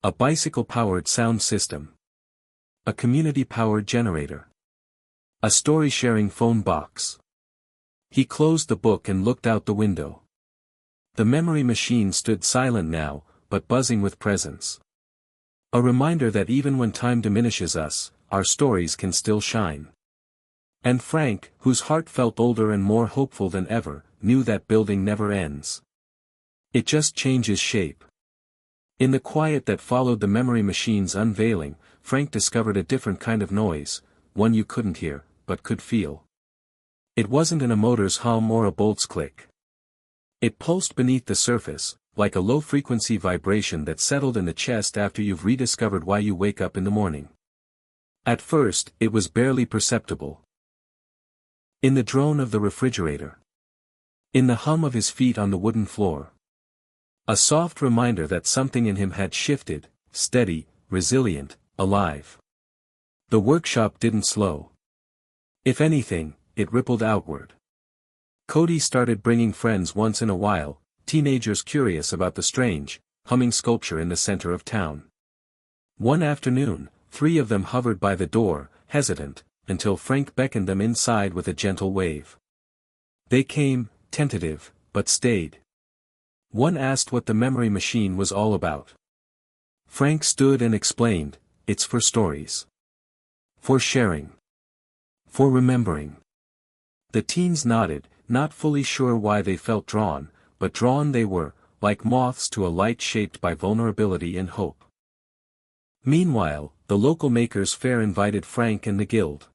A bicycle-powered sound system. A community-powered generator. A story-sharing phone box. He closed the book and looked out the window. The memory machine stood silent now, but buzzing with presence. A reminder that even when time diminishes us, our stories can still shine. And Frank, whose heart felt older and more hopeful than ever, knew that building never ends. It just changes shape. In the quiet that followed the memory machine's unveiling, Frank discovered a different kind of noise, one you couldn't hear, but could feel. It wasn't in a motor's hum or a bolt's click. It pulsed beneath the surface, like a low-frequency vibration that settled in the chest after you've rediscovered why you wake up in the morning. At first, it was barely perceptible. In the drone of the refrigerator. In the hum of his feet on the wooden floor. A soft reminder that something in him had shifted, steady, resilient, alive. The workshop didn't slow. If anything, it rippled outward. Cody started bringing friends once in a while, teenagers curious about the strange, humming sculpture in the center of town. One afternoon, 3 of them hovered by the door, hesitant, until Frank beckoned them inside with a gentle wave. They came, tentative, but stayed. One asked what the memory machine was all about. Frank stood and explained, "It's for stories. For sharing. For remembering." The teens nodded, not fully sure why they felt drawn, but drawn they were, like moths to a light shaped by vulnerability and hope. Meanwhile, the local makers' fair invited Frank and the guild.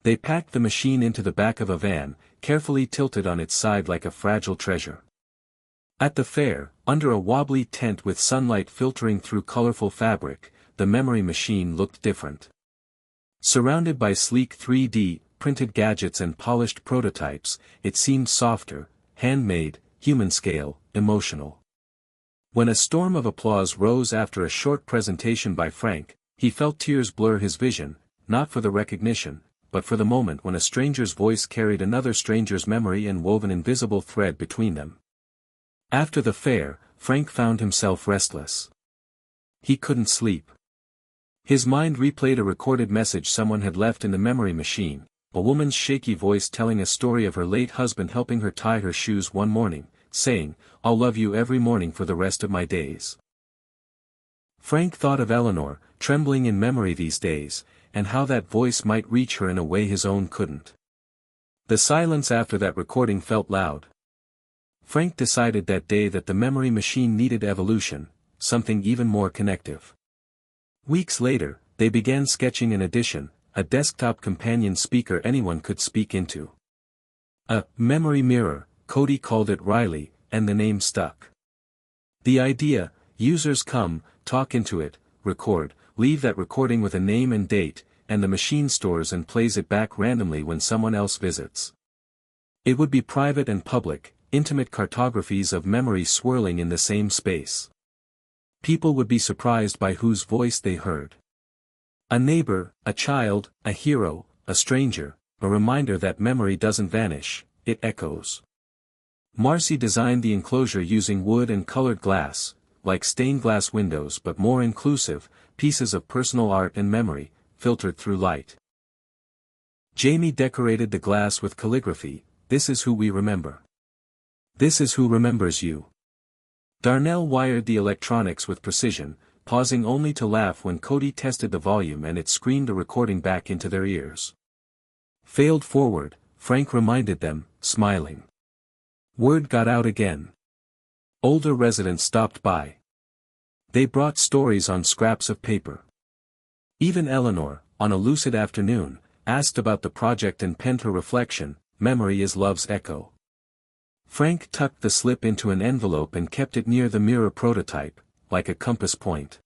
They packed the machine into the back of a van, carefully tilted on its side like a fragile treasure. At the fair, under a wobbly tent with sunlight filtering through colorful fabric, the memory machine looked different. Surrounded by sleek 3D, printed gadgets and polished prototypes, it seemed softer, handmade, human-scale, emotional. When a storm of applause rose after a short presentation by Frank, he felt tears blur his vision, not for the recognition, but for the moment when a stranger's voice carried another stranger's memory and wove an invisible thread between them. After the fair, Frank found himself restless. He couldn't sleep. His mind replayed a recorded message someone had left in the memory machine, a woman's shaky voice telling a story of her late husband helping her tie her shoes one morning, saying, "I'll love you every morning for the rest of my days." Frank thought of Eleanor, trembling in memory these days, and how that voice might reach her in a way his own couldn't. The silence after that recording felt loud. Frank decided that day that the memory machine needed evolution, something even more connective. Weeks later, they began sketching an addition, a desktop companion speaker anyone could speak into. A memory mirror, Cody called it Riley, and the name stuck. The idea, users come, talk into it, record, leave that recording with a name and date, and the machine stores and plays it back randomly when someone else visits. It would be private and public, intimate cartographies of memory swirling in the same space. People would be surprised by whose voice they heard. A neighbor, a child, a hero, a stranger, a reminder that memory doesn't vanish, it echoes. Marcy designed the enclosure using wood and colored glass, like stained glass windows but more inclusive, pieces of personal art and memory, filtered through light. Jamie decorated the glass with calligraphy, "This is who we remember. This is who remembers you." Darnell wired the electronics with precision, pausing only to laugh when Cody tested the volume and it screamed a recording back into their ears. "Failed forward," Frank reminded them, smiling. Word got out again. Older residents stopped by. They brought stories on scraps of paper. Even Eleanor, on a lucid afternoon, asked about the project and penned her reflection, "Memory is love's echo." Frank tucked the slip into an envelope and kept it near the mirror prototype, like a compass point.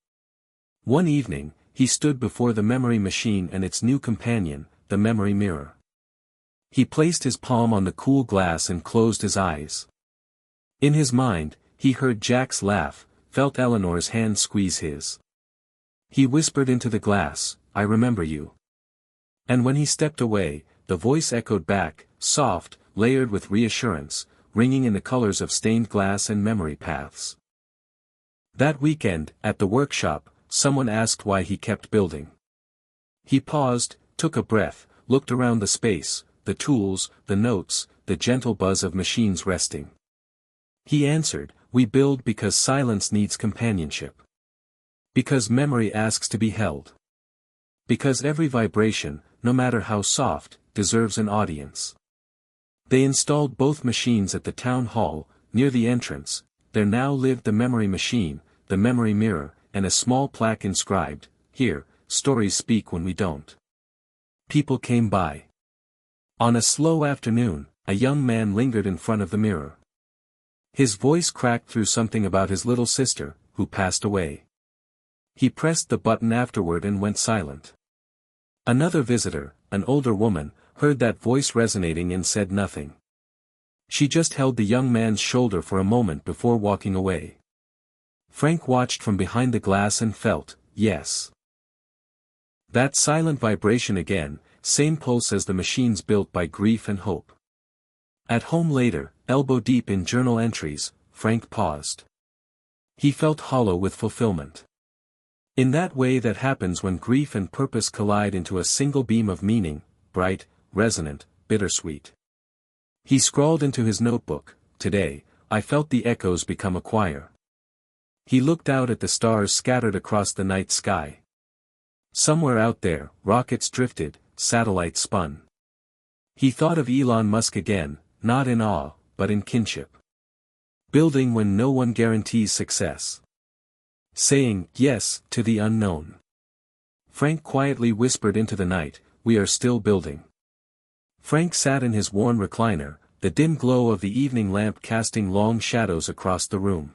One evening, he stood before the memory machine and its new companion, the memory mirror. He placed his palm on the cool glass and closed his eyes. In his mind, he heard Jack's laugh, felt Eleanor's hand squeeze his. He whispered into the glass, "I remember you." And when he stepped away, the voice echoed back, soft, layered with reassurance, ringing in the colors of stained glass and memory paths. That weekend, at the workshop, someone asked why he kept building. He paused, took a breath, looked around the space, the tools, the notes, the gentle buzz of machines resting. He answered, "We build because silence needs companionship. Because memory asks to be held. Because every vibration, no matter how soft, deserves an audience. They installed both machines at the town hall, near the entrance. There now lived the memory machine, the memory mirror, and a small plaque inscribed, "Here, stories speak when we don't." People came by. On a slow afternoon, a young man lingered in front of the mirror. His voice cracked through something about his little sister, who passed away. He pressed the button afterward and went silent. Another visitor, an older woman, heard that voice resonating and said nothing. She just held the young man's shoulder for a moment before walking away. Frank watched from behind the glass and felt, yes. That silent vibration again, same pulse as the machines built by grief and hope. At home later, elbow deep in journal entries, Frank paused. He felt hollow with fulfillment. In that way that happens when grief and purpose collide into a single beam of meaning, bright, resonant, bittersweet. He scrawled into his notebook, "Today, I felt the echoes become a choir." He looked out at the stars scattered across the night sky. Somewhere out there, rockets drifted, satellites spun. He thought of Elon Musk again, not in awe, but in kinship. Building when no one guarantees success. Saying yes to the unknown. Frank quietly whispered into the night, "We are still building." Frank sat in his worn recliner, the dim glow of the evening lamp casting long shadows across the room.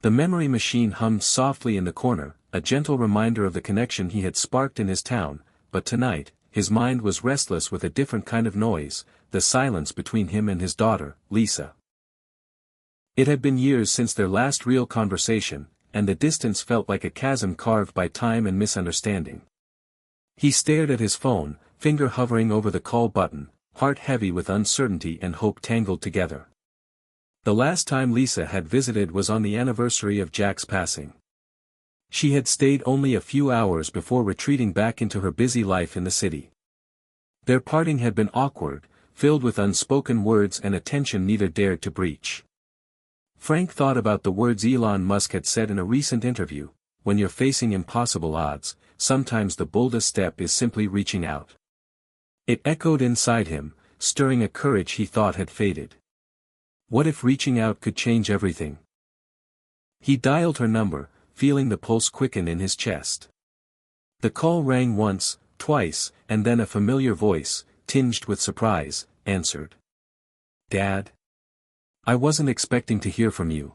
The memory machine hummed softly in the corner, a gentle reminder of the connection he had sparked in his town, but tonight, his mind was restless with a different kind of noise, the silence between him and his daughter, Lisa. It had been years since their last real conversation, and the distance felt like a chasm carved by time and misunderstanding. He stared at his phone, finger hovering over the call button, heart heavy with uncertainty and hope tangled together. The last time Lisa had visited was on the anniversary of Jack's passing. She had stayed only a few hours before retreating back into her busy life in the city. Their parting had been awkward, filled with unspoken words and a tension neither dared to breach. Frank thought about the words Elon Musk had said in a recent interview, "When you're facing impossible odds, sometimes the boldest step is simply reaching out." It echoed inside him, stirring a courage he thought had faded. What if reaching out could change everything? He dialed her number, feeling the pulse quicken in his chest. The call rang once, twice, and then a familiar voice, tinged with surprise, answered. "Dad? I wasn't expecting to hear from you."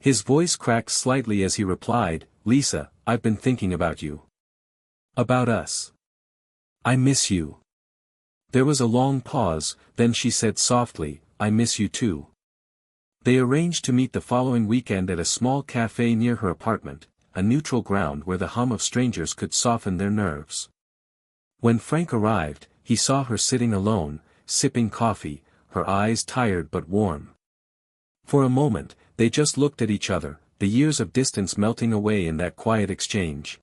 His voice cracked slightly as he replied, "Lisa, I've been thinking about you. About us. I miss you." There was a long pause, then she said softly, "I miss you too." They arranged to meet the following weekend at a small cafe near her apartment, a neutral ground where the hum of strangers could soften their nerves. When Frank arrived, he saw her sitting alone, sipping coffee, her eyes tired but warm. For a moment, they just looked at each other, the years of distance melting away in that quiet exchange.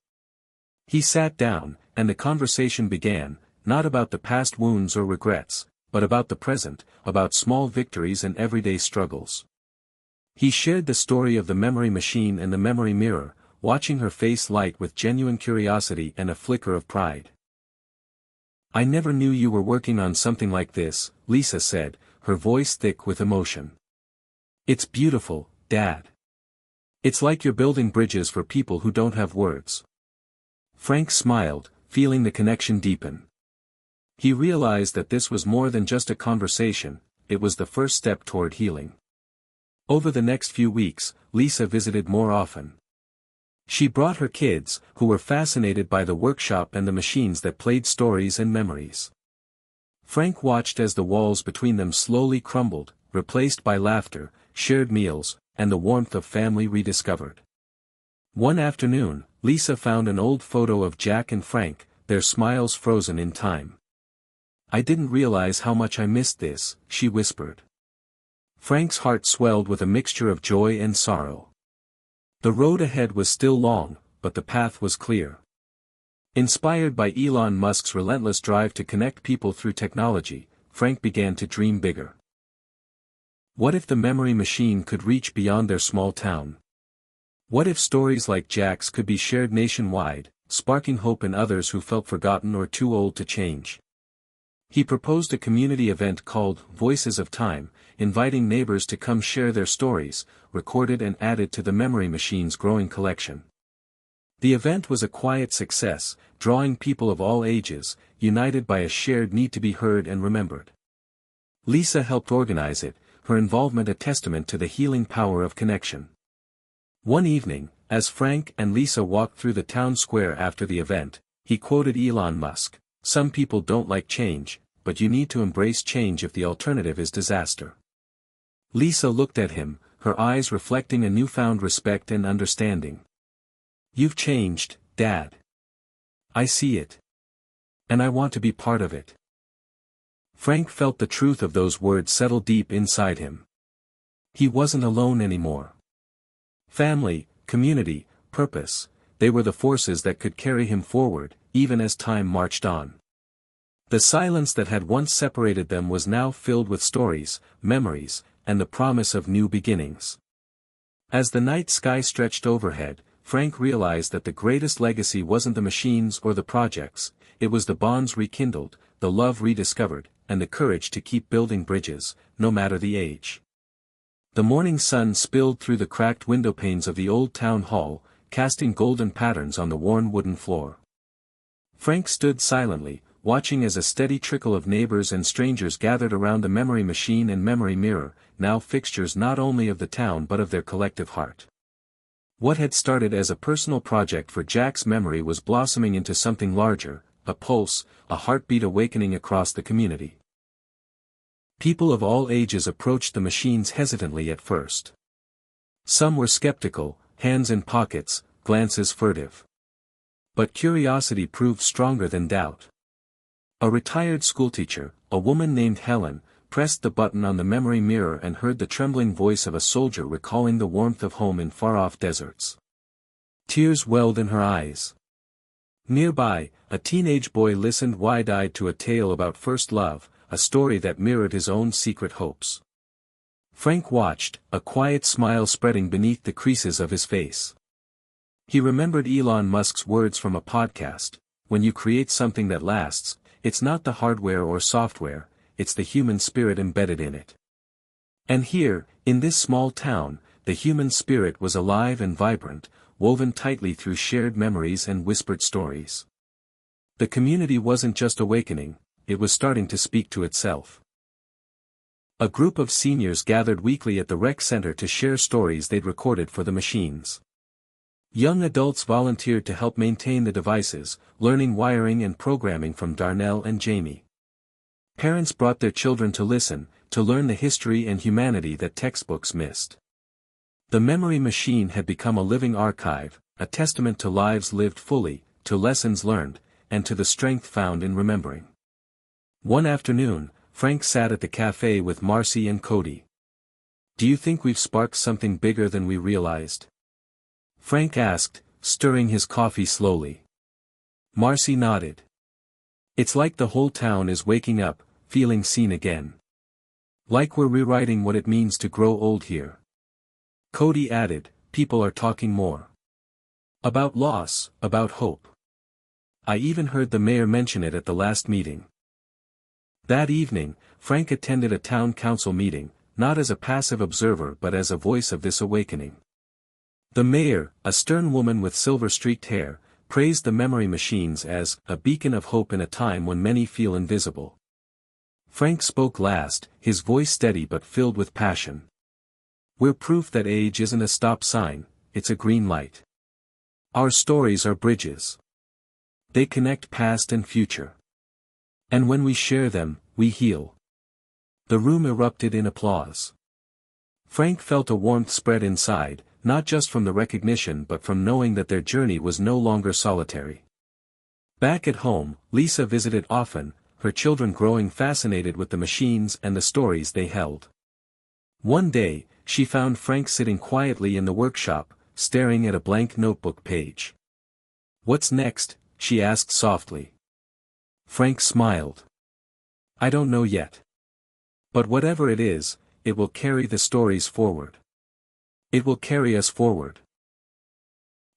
He sat down, and the conversation began, not about the past wounds or regrets, but about the present, about small victories and everyday struggles. He shared the story of the memory machine and the memory mirror, watching her face light with genuine curiosity and a flicker of pride. "I never knew you were working on something like this," Lisa said, her voice thick with emotion. "It's beautiful, Dad. It's like you're building bridges for people who don't have words." Frank smiled, feeling the connection deepen. He realized that this was more than just a conversation, it was the first step toward healing. Over the next few weeks, Lisa visited more often. She brought her kids, who were fascinated by the workshop and the machines that played stories and memories. Frank watched as the walls between them slowly crumbled, replaced by laughter, shared meals, and the warmth of family rediscovered. One afternoon, Lisa found an old photo of Jack and Frank, their smiles frozen in time. "I didn't realize how much I missed this," she whispered. Frank's heart swelled with a mixture of joy and sorrow. The road ahead was still long, but the path was clear. Inspired by Elon Musk's relentless drive to connect people through technology, Frank began to dream bigger. What if the memory machine could reach beyond their small town? What if stories like Jack's could be shared nationwide, sparking hope in others who felt forgotten or too old to change? He proposed a community event called Voices of Time, inviting neighbors to come share their stories, recorded and added to the memory machine's growing collection. The event was a quiet success, drawing people of all ages, united by a shared need to be heard and remembered. Lisa helped organize it, her involvement a testament to the healing power of connection. One evening, as Frank and Lisa walked through the town square after the event, he quoted Elon Musk, "Some people don't like change, but you need to embrace change if the alternative is disaster." Lisa looked at him, her eyes reflecting a newfound respect and understanding. "You've changed, Dad. I see it. And I want to be part of it." Frank felt the truth of those words settle deep inside him. He wasn't alone anymore. Family, community, purpose, they were the forces that could carry him forward, even as time marched on. The silence that had once separated them was now filled with stories, memories, and the promise of new beginnings. As the night sky stretched overhead, Frank realized that the greatest legacy wasn't the machines or the projects, it was the bonds rekindled, the love rediscovered, and the courage to keep building bridges, no matter the age. The morning sun spilled through the cracked window panes of the old town hall, casting golden patterns on the worn wooden floor. Frank stood silently, watching as a steady trickle of neighbors and strangers gathered around the memory machine and memory mirror, now fixtures not only of the town but of their collective heart. What had started as a personal project for Jack's memory was blossoming into something larger, a pulse, a heartbeat awakening across the community. People of all ages approached the machines hesitantly at first. Some were skeptical, hands in pockets, glances furtive. But curiosity proved stronger than doubt. A retired schoolteacher, a woman named Helen, pressed the button on the memory mirror and heard the trembling voice of a soldier recalling the warmth of home in far-off deserts. Tears welled in her eyes. Nearby, a teenage boy listened wide-eyed to a tale about first love, a story that mirrored his own secret hopes. Frank watched, a quiet smile spreading beneath the creases of his face. He remembered Elon Musk's words from a podcast, "When you create something that lasts, it's not the hardware or software, it's the human spirit embedded in it." And here, in this small town, the human spirit was alive and vibrant, woven tightly through shared memories and whispered stories. The community wasn't just awakening, it was starting to speak to itself. A group of seniors gathered weekly at the rec center to share stories they'd recorded for the machines. Young adults volunteered to help maintain the devices, learning wiring and programming from Darnell and Jamie. Parents brought their children to listen, to learn the history and humanity that textbooks missed. The memory machine had become a living archive, a testament to lives lived fully, to lessons learned, and to the strength found in remembering. One afternoon, Frank sat at the cafe with Marcy and Cody. "Do you think we've sparked something bigger than we realized?" Frank asked, stirring his coffee slowly. Marcy nodded. "It's like the whole town is waking up, feeling seen again. Like we're rewriting what it means to grow old here." Cody added, "People are talking more. About loss, about hope. I even heard the mayor mention it at the last meeting." That evening, Frank attended a town council meeting, not as a passive observer but as a voice of this awakening. The mayor, a stern woman with silver-streaked hair, praised the memory machines as a beacon of hope in a time when many feel invisible. Frank spoke last, his voice steady but filled with passion. "We're proof that age isn't a stop sign, it's a green light. Our stories are bridges. They connect past and future. And when we share them, we heal." The room erupted in applause. Frank felt a warmth spread inside, not just from the recognition but from knowing that their journey was no longer solitary. Back at home, Lisa visited often, her children growing fascinated with the machines and the stories they held. One day, she found Frank sitting quietly in the workshop, staring at a blank notebook page. "What's next?" she asked softly. Frank smiled. "I don't know yet. But whatever it is, it will carry the stories forward. It will carry us forward."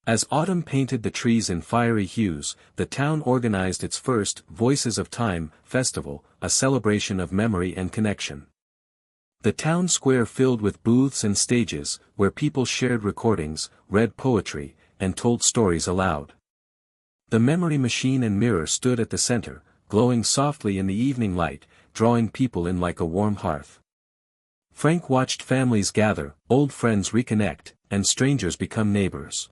As autumn painted the trees in fiery hues, the town organized its first Voices of Time festival, a celebration of memory and connection. The town square filled with booths and stages, where people shared recordings, read poetry, and told stories aloud. The memory machine and mirror stood at the center, glowing softly in the evening light, drawing people in like a warm hearth. Frank watched families gather, old friends reconnect, and strangers become neighbors.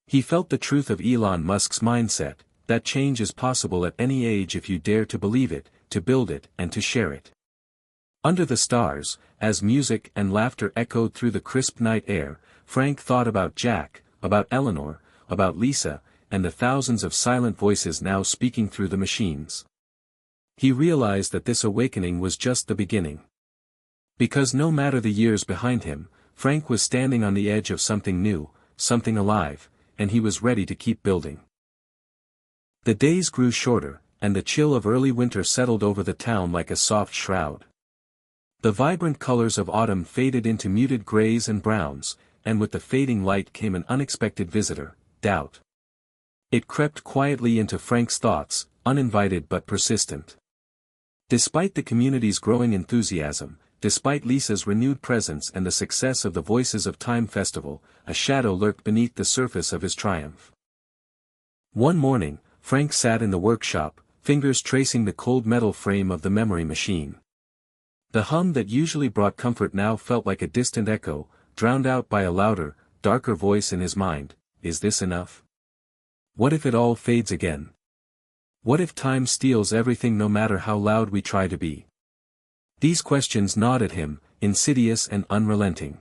He felt the truth of Elon Musk's mindset, that change is possible at any age if you dare to believe it, to build it, and to share it. Under the stars, as music and laughter echoed through the crisp night air, Frank thought about Jack, about Eleanor, about Lisa, and the thousands of silent voices now speaking through the machines. He realized that this awakening was just the beginning. Because no matter the years behind him, Frank was standing on the edge of something new, something alive, and he was ready to keep building. The days grew shorter, and the chill of early winter settled over the town like a soft shroud. The vibrant colors of autumn faded into muted grays and browns, and with the fading light came an unexpected visitor, doubt. It crept quietly into Frank's thoughts, uninvited but persistent. Despite the community's growing enthusiasm, despite Lisa's renewed presence and the success of the Voices of Time festival, a shadow lurked beneath the surface of his triumph. One morning, Frank sat in the workshop, fingers tracing the cold metal frame of the memory machine. The hum that usually brought comfort now felt like a distant echo, drowned out by a louder, darker voice in his mind. Is this enough? What if it all fades again? What if time steals everything no matter how loud we try to be? These questions gnawed at him, insidious and unrelenting.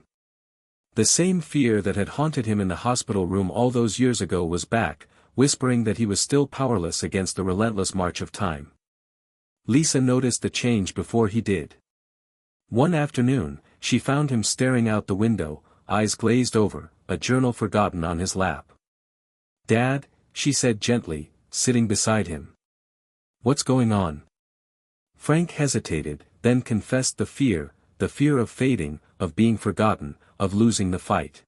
The same fear that had haunted him in the hospital room all those years ago was back, whispering that he was still powerless against the relentless march of time. Lisa noticed the change before he did. One afternoon, she found him staring out the window, eyes glazed over, a journal forgotten on his lap. "Dad," she said gently, sitting beside him. "What's going on?" Frank hesitated, then confessed the fear of fading, of being forgotten, of losing the fight.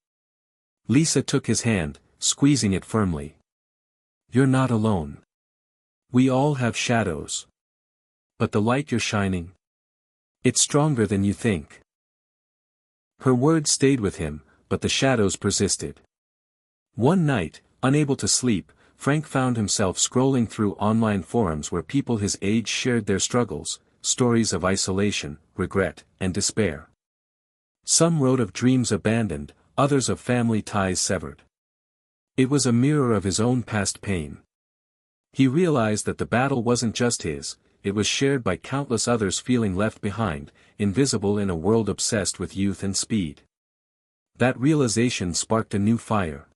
Lisa took his hand, squeezing it firmly. "You're not alone. We all have shadows. But the light you're shining, it's stronger than you think." Her words stayed with him, but the shadows persisted. One night, unable to sleep, Frank found himself scrolling through online forums where people his age shared their struggles, stories of isolation, regret, and despair. Some wrote of dreams abandoned, others of family ties severed. It was a mirror of his own past pain. He realized that the battle wasn't just his, it was shared by countless others feeling left behind, invisible in a world obsessed with youth and speed. That realization sparked a new fire.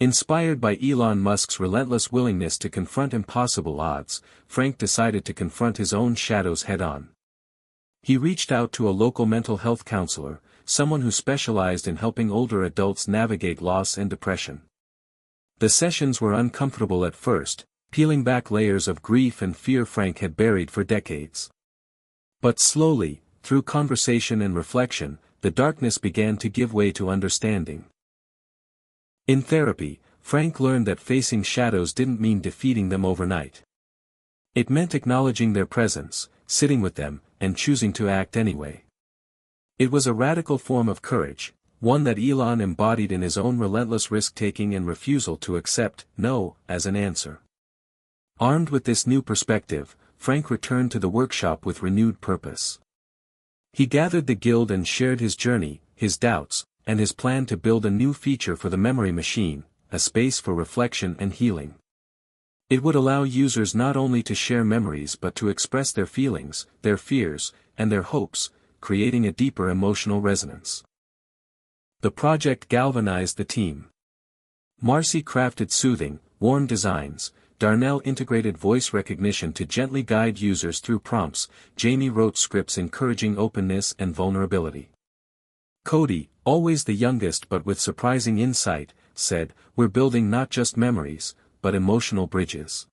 Inspired by Elon Musk's relentless willingness to confront impossible odds, Frank decided to confront his own shadows head-on. He reached out to a local mental health counselor, someone who specialized in helping older adults navigate loss and depression. The sessions were uncomfortable at first, peeling back layers of grief and fear Frank had buried for decades. But slowly, through conversation and reflection, the darkness began to give way to understanding. In therapy, Frank learned that facing shadows didn't mean defeating them overnight. It meant acknowledging their presence, sitting with them, and choosing to act anyway. It was a radical form of courage, one that Elon embodied in his own relentless risk-taking and refusal to accept no as an answer. Armed with this new perspective, Frank returned to the workshop with renewed purpose. He gathered the guild and shared his journey, his doubts, and his plan to build a new feature for the memory machine, a space for reflection and healing. It would allow users not only to share memories but to express their feelings, their fears, and their hopes, creating a deeper emotional resonance. The project galvanized the team. Marcy crafted soothing, warm designs, Darnell integrated voice recognition to gently guide users through prompts, Jamie wrote scripts encouraging openness and vulnerability. Cody, always the youngest but with surprising insight, said, "We're building not just memories, but emotional bridges."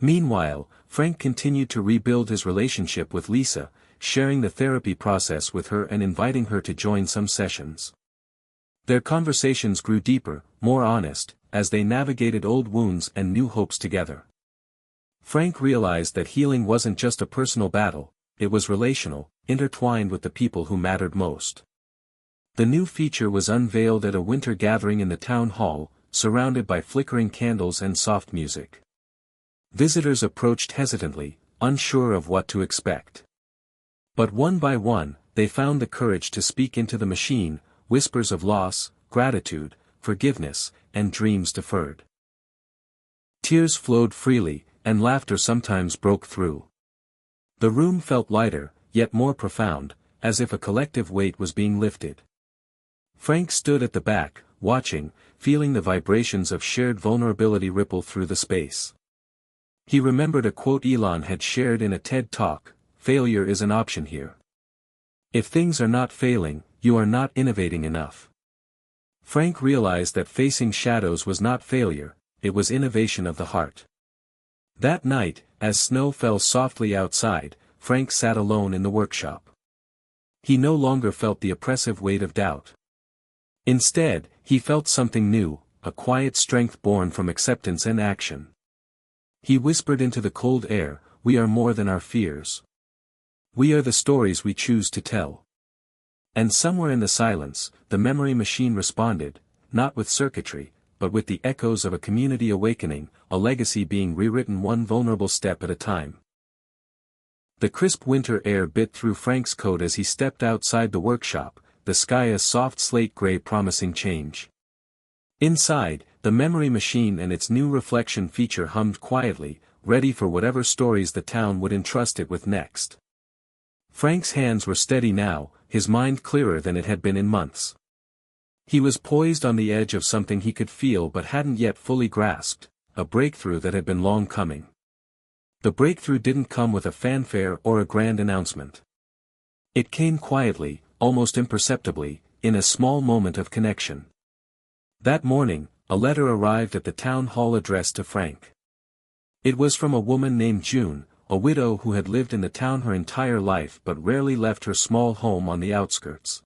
Meanwhile, Frank continued to rebuild his relationship with Lisa, sharing the therapy process with her and inviting her to join some sessions. Their conversations grew deeper, more honest, as they navigated old wounds and new hopes together. Frank realized that healing wasn't just a personal battle, it was relational, intertwined with the people who mattered most. The new feature was unveiled at a winter gathering in the town hall, surrounded by flickering candles and soft music. Visitors approached hesitantly, unsure of what to expect. But one by one, they found the courage to speak into the machine, whispers of loss, gratitude, forgiveness, and dreams deferred. Tears flowed freely, and laughter sometimes broke through. The room felt lighter, yet more profound, as if a collective weight was being lifted. Frank stood at the back, watching, feeling the vibrations of shared vulnerability ripple through the space. He remembered a quote Elon had shared in a TED Talk: "Failure is an option here. If things are not failing, you are not innovating enough." Frank realized that facing shadows was not failure, it was innovation of the heart. That night, as snow fell softly outside, Frank sat alone in the workshop. He no longer felt the oppressive weight of doubt. Instead, he felt something new, a quiet strength born from acceptance and action. He whispered into the cold air, "We are more than our fears. We are the stories we choose to tell." And somewhere in the silence, the memory machine responded, not with circuitry, but with the echoes of a community awakening, a legacy being rewritten one vulnerable step at a time. The crisp winter air bit through Frank's coat as he stepped outside the workshop, the sky a soft slate gray promising change. Inside, the memory machine and its new reflection feature hummed quietly, ready for whatever stories the town would entrust it with next. Frank's hands were steady now, his mind clearer than it had been in months. He was poised on the edge of something he could feel but hadn't yet fully grasped, a breakthrough that had been long coming. The breakthrough didn't come with a fanfare or a grand announcement. It came quietly, almost imperceptibly, in a small moment of connection. That morning, a letter arrived at the town hall addressed to Frank. It was from a woman named June, a widow who had lived in the town her entire life but rarely left her small home on the outskirts.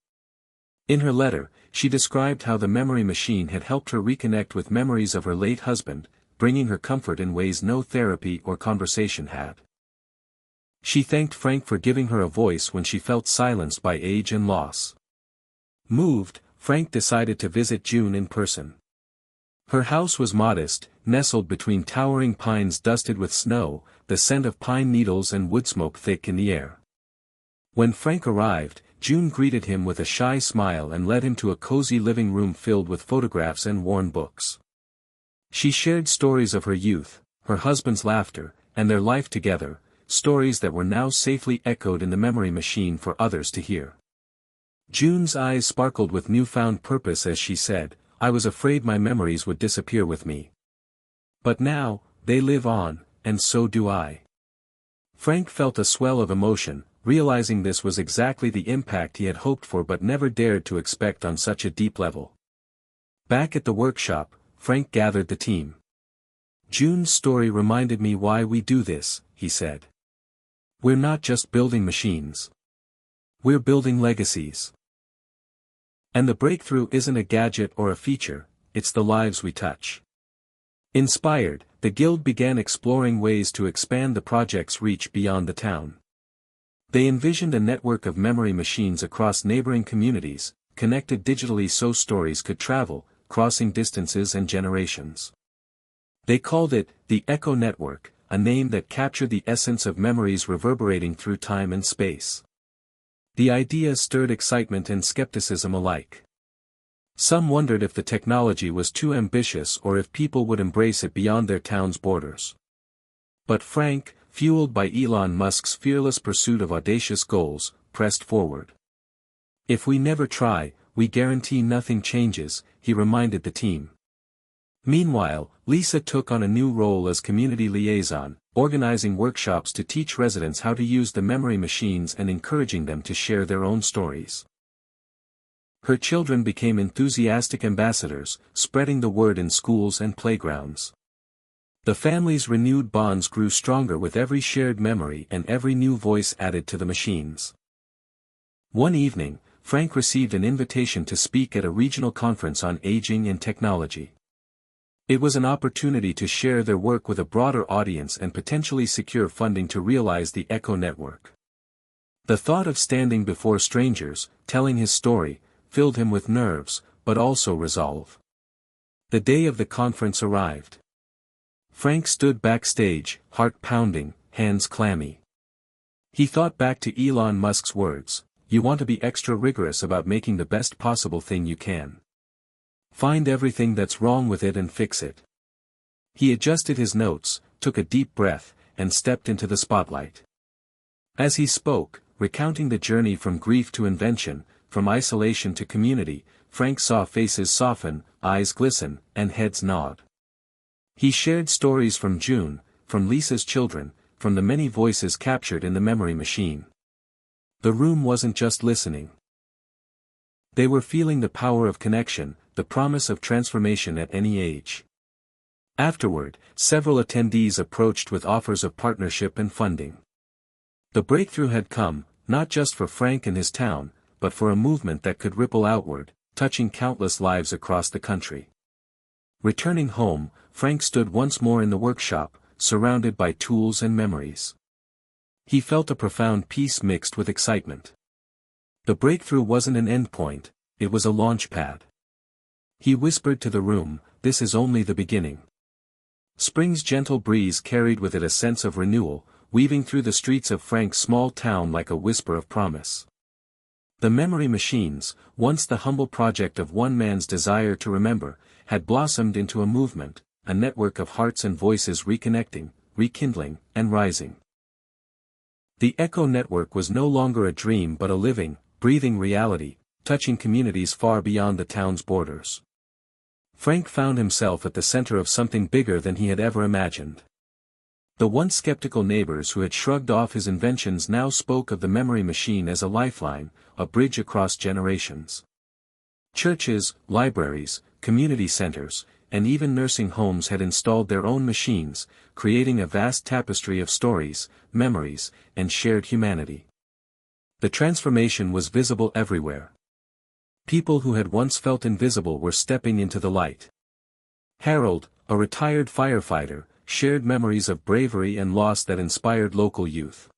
In her letter, she described how the memory machine had helped her reconnect with memories of her late husband, bringing her comfort in ways no therapy or conversation had. She thanked Frank for giving her a voice when she felt silenced by age and loss. Moved, Frank decided to visit June in person. Her house was modest, nestled between towering pines dusted with snow, the scent of pine needles and wood smoke thick in the air. When Frank arrived, June greeted him with a shy smile and led him to a cozy living room filled with photographs and worn books. She shared stories of her youth, her husband's laughter, and their life together, stories that were now safely echoed in the memory machine for others to hear. June's eyes sparkled with newfound purpose as she said, "I was afraid my memories would disappear with me. But now, they live on, and so do I." Frank felt a swell of emotion, realizing this was exactly the impact he had hoped for but never dared to expect on such a deep level. Back at the workshop, Frank gathered the team. "June's story reminded me why we do this," he said. "We're not just building machines. We're building legacies. And the breakthrough isn't a gadget or a feature, it's the lives we touch." Inspired, the guild began exploring ways to expand the project's reach beyond the town. They envisioned a network of memory machines across neighboring communities, connected digitally so stories could travel, crossing distances and generations. They called it the Echo Network, a name that captured the essence of memories reverberating through time and space. The idea stirred excitement and skepticism alike. Some wondered if the technology was too ambitious or if people would embrace it beyond their town's borders. But Frank, fueled by Elon Musk's fearless pursuit of audacious goals, pressed forward. "If we never try, we guarantee nothing changes," he reminded the team. Meanwhile, Lisa took on a new role as community liaison, organizing workshops to teach residents how to use the memory machines and encouraging them to share their own stories. Her children became enthusiastic ambassadors, spreading the word in schools and playgrounds. The family's renewed bonds grew stronger with every shared memory and every new voice added to the machines. One evening, Frank received an invitation to speak at a regional conference on aging and technology. It was an opportunity to share their work with a broader audience and potentially secure funding to realize the Echo Network. The thought of standing before strangers, telling his story, filled him with nerves, but also resolve. The day of the conference arrived. Frank stood backstage, heart pounding, hands clammy. He thought back to Elon Musk's words, "You want to be extra rigorous about making the best possible thing you can. Find everything that's wrong with it and fix it." He adjusted his notes, took a deep breath, and stepped into the spotlight. As he spoke, recounting the journey from grief to invention, from isolation to community, Frank saw faces soften, eyes glisten, and heads nod. He shared stories from June, from Lisa's children, from the many voices captured in the memory machine. The room wasn't just listening. They were feeling the power of connection, the promise of transformation at any age. Afterward, several attendees approached with offers of partnership and funding. The breakthrough had come, not just for Frank and his town, but for a movement that could ripple outward, touching countless lives across the country. Returning home, Frank stood once more in the workshop, surrounded by tools and memories. He felt a profound peace mixed with excitement. The breakthrough wasn't an endpoint, it was a launch pad. He whispered to the room, "This is only the beginning." Spring's gentle breeze carried with it a sense of renewal, weaving through the streets of Frank's small town like a whisper of promise. The memory machines, once the humble project of one man's desire to remember, had blossomed into a movement, a network of hearts and voices reconnecting, rekindling, and rising. The Echo Network was no longer a dream but a living, breathing reality, touching communities far beyond the town's borders. Frank found himself at the center of something bigger than he had ever imagined. The once skeptical neighbors who had shrugged off his inventions now spoke of the memory machine as a lifeline, a bridge across generations. Churches, libraries, community centers, and even nursing homes had installed their own machines, creating a vast tapestry of stories, memories, and shared humanity. The transformation was visible everywhere. People who had once felt invisible were stepping into the light. Harold, a retired firefighter, shared memories of bravery and loss that inspired local youth.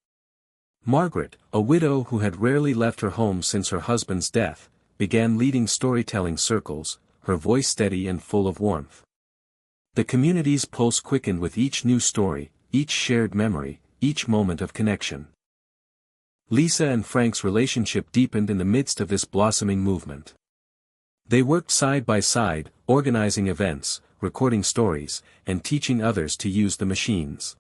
Margaret, a widow who had rarely left her home since her husband's death, began leading storytelling circles, her voice steady and full of warmth. The community's pulse quickened with each new story, each shared memory, each moment of connection. Lisa and Frank's relationship deepened in the midst of this blossoming movement. They worked side by side, organizing events, recording stories, and teaching others to use the machines.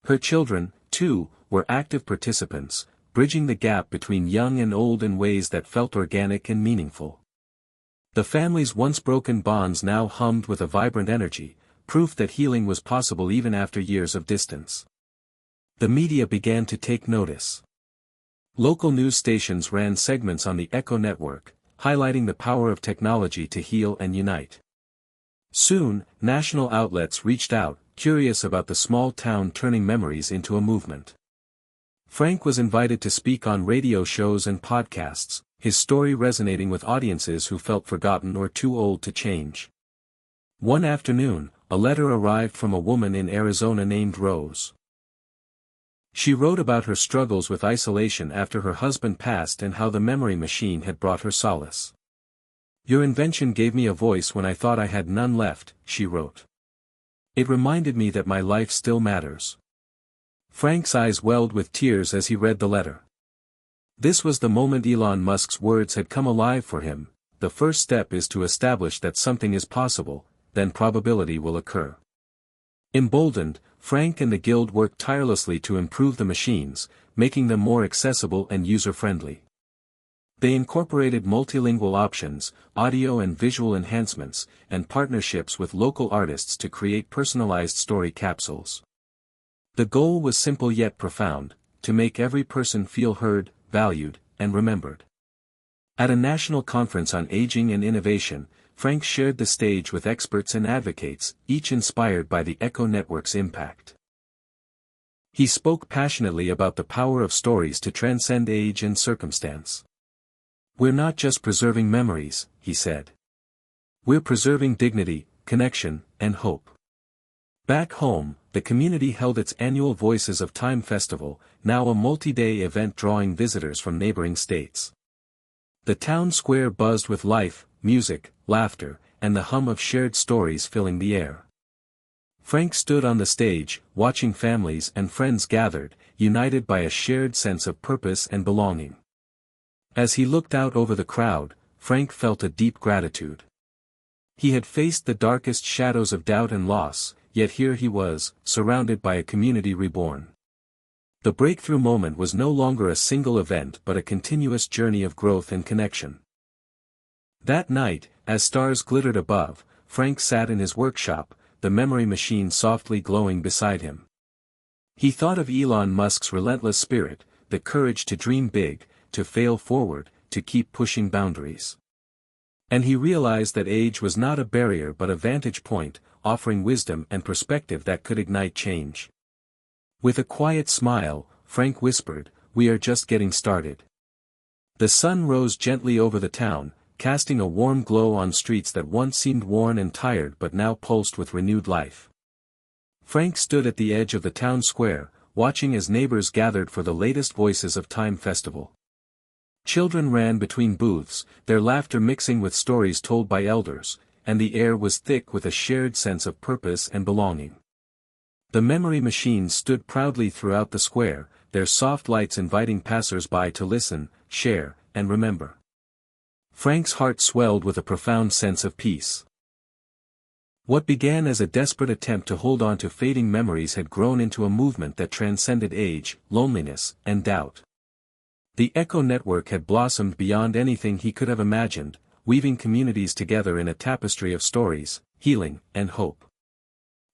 Her children, too, were active participants, bridging the gap between young and old in ways that felt organic and meaningful. The family's once broken bonds now hummed with a vibrant energy, proof that healing was possible even after years of distance. The media began to take notice. Local news stations ran segments on the Echo Network, highlighting the power of technology to heal and unite. Soon, national outlets reached out, curious about the small town turning memories into a movement. Frank was invited to speak on radio shows and podcasts, his story resonating with audiences who felt forgotten or too old to change. One afternoon, a letter arrived from a woman in Arizona named Rose. She wrote about her struggles with isolation after her husband passed and how the memory machine had brought her solace. "Your invention gave me a voice when I thought I had none left," she wrote. "It reminded me that my life still matters." Frank's eyes welled with tears as he read the letter. This was the moment Elon Musk's words had come alive for him. The first step is to establish that something is possible, then probability will occur. Emboldened, Frank and the Guild worked tirelessly to improve the machines, making them more accessible and user-friendly. They incorporated multilingual options, audio and visual enhancements, and partnerships with local artists to create personalized story capsules. The goal was simple yet profound, to make every person feel heard, valued, and remembered. At a national conference on aging and innovation, Frank shared the stage with experts and advocates, each inspired by the Echo Network's impact. He spoke passionately about the power of stories to transcend age and circumstance. "We're not just preserving memories," he said. "We're preserving dignity, connection, and hope." Back home, the community held its annual Voices of Time festival, now a multi-day event drawing visitors from neighboring states. The town square buzzed with life, music, laughter, and the hum of shared stories filling the air. Frank stood on the stage, watching families and friends gathered, united by a shared sense of purpose and belonging. As he looked out over the crowd, Frank felt a deep gratitude. He had faced the darkest shadows of doubt and loss, yet here he was, surrounded by a community reborn. The breakthrough moment was no longer a single event but a continuous journey of growth and connection. That night, as stars glittered above, Frank sat in his workshop, the memory machine softly glowing beside him. He thought of Elon Musk's relentless spirit, the courage to dream big, to fail forward, to keep pushing boundaries. And he realized that age was not a barrier but a vantage point, offering wisdom and perspective that could ignite change. With a quiet smile, Frank whispered, "We are just getting started." The sun rose gently over the town, casting a warm glow on streets that once seemed worn and tired but now pulsed with renewed life. Frank stood at the edge of the town square, watching as neighbors gathered for the latest Voices of Time festival. Children ran between booths, their laughter mixing with stories told by elders, and the air was thick with a shared sense of purpose and belonging. The memory machines stood proudly throughout the square, their soft lights inviting passers-by to listen, share, and remember. Frank's heart swelled with a profound sense of peace. What began as a desperate attempt to hold on to fading memories had grown into a movement that transcended age, loneliness, and doubt. The Echo Network had blossomed beyond anything he could have imagined, weaving communities together in a tapestry of stories, healing, and hope.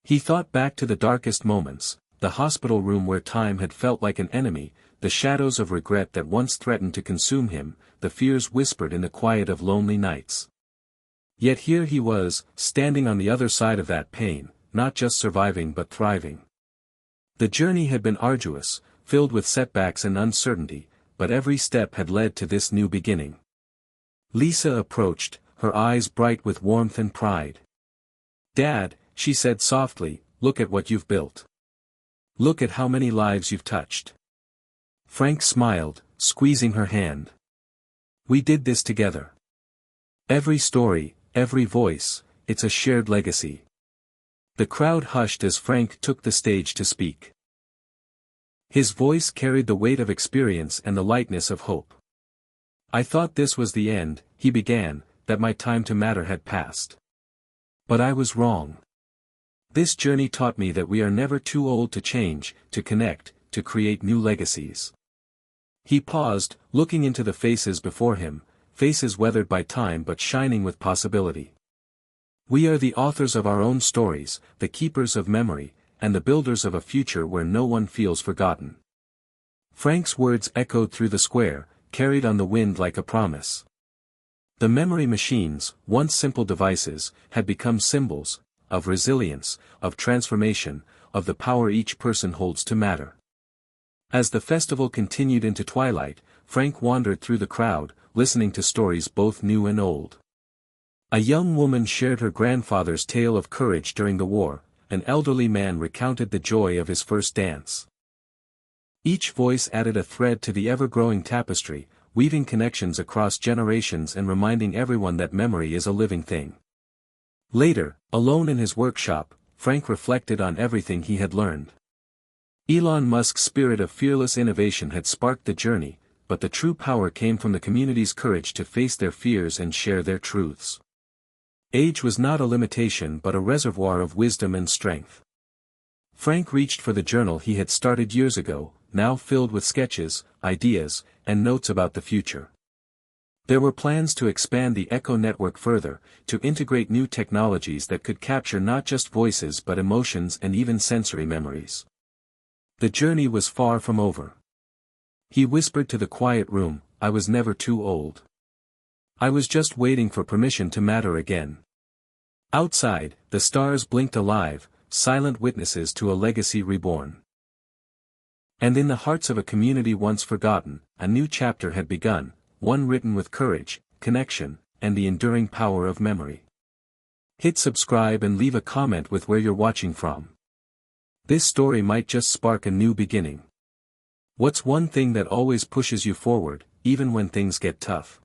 He thought back to the darkest moments, the hospital room where time had felt like an enemy, the shadows of regret that once threatened to consume him, the fears whispered in the quiet of lonely nights. Yet here he was, standing on the other side of that pain, not just surviving but thriving. The journey had been arduous, filled with setbacks and uncertainty, but every step had led to this new beginning. Lisa approached, her eyes bright with warmth and pride. "Dad," she said softly, "look at what you've built. Look at how many lives you've touched." Frank smiled, squeezing her hand. "We did this together. Every story, every voice, it's a shared legacy." The crowd hushed as Frank took the stage to speak. His voice carried the weight of experience and the lightness of hope. "I thought this was the end," he began, "that my time to matter had passed. But I was wrong. This journey taught me that we are never too old to change, to connect, to create new legacies." He paused, looking into the faces before him, faces weathered by time but shining with possibility. "We are the authors of our own stories, the keepers of memory, and the builders of a future where no one feels forgotten." Frank's words echoed through the square, carried on the wind like a promise. The memory machines, once simple devices, had become symbols, of resilience, of transformation, of the power each person holds to matter. As the festival continued into twilight, Frank wandered through the crowd, listening to stories both new and old. A young woman shared her grandfather's tale of courage during the war, an elderly man recounted the joy of his first dance. Each voice added a thread to the ever-growing tapestry, weaving connections across generations and reminding everyone that memory is a living thing. Later, alone in his workshop, Frank reflected on everything he had learned. Elon Musk's spirit of fearless innovation had sparked the journey, but the true power came from the community's courage to face their fears and share their truths. Age was not a limitation but a reservoir of wisdom and strength. Frank reached for the journal he had started years ago, now filled with sketches, ideas, and notes about the future. There were plans to expand the Echo Network further, to integrate new technologies that could capture not just voices but emotions and even sensory memories. The journey was far from over. He whispered to the quiet room, "I was never too old. I was just waiting for permission to matter again." Outside, the stars blinked alive, silent witnesses to a legacy reborn. And in the hearts of a community once forgotten, a new chapter had begun, one written with courage, connection, and the enduring power of memory. Hit subscribe and leave a comment with where you're watching from. This story might just spark a new beginning. What's one thing that always pushes you forward, even when things get tough?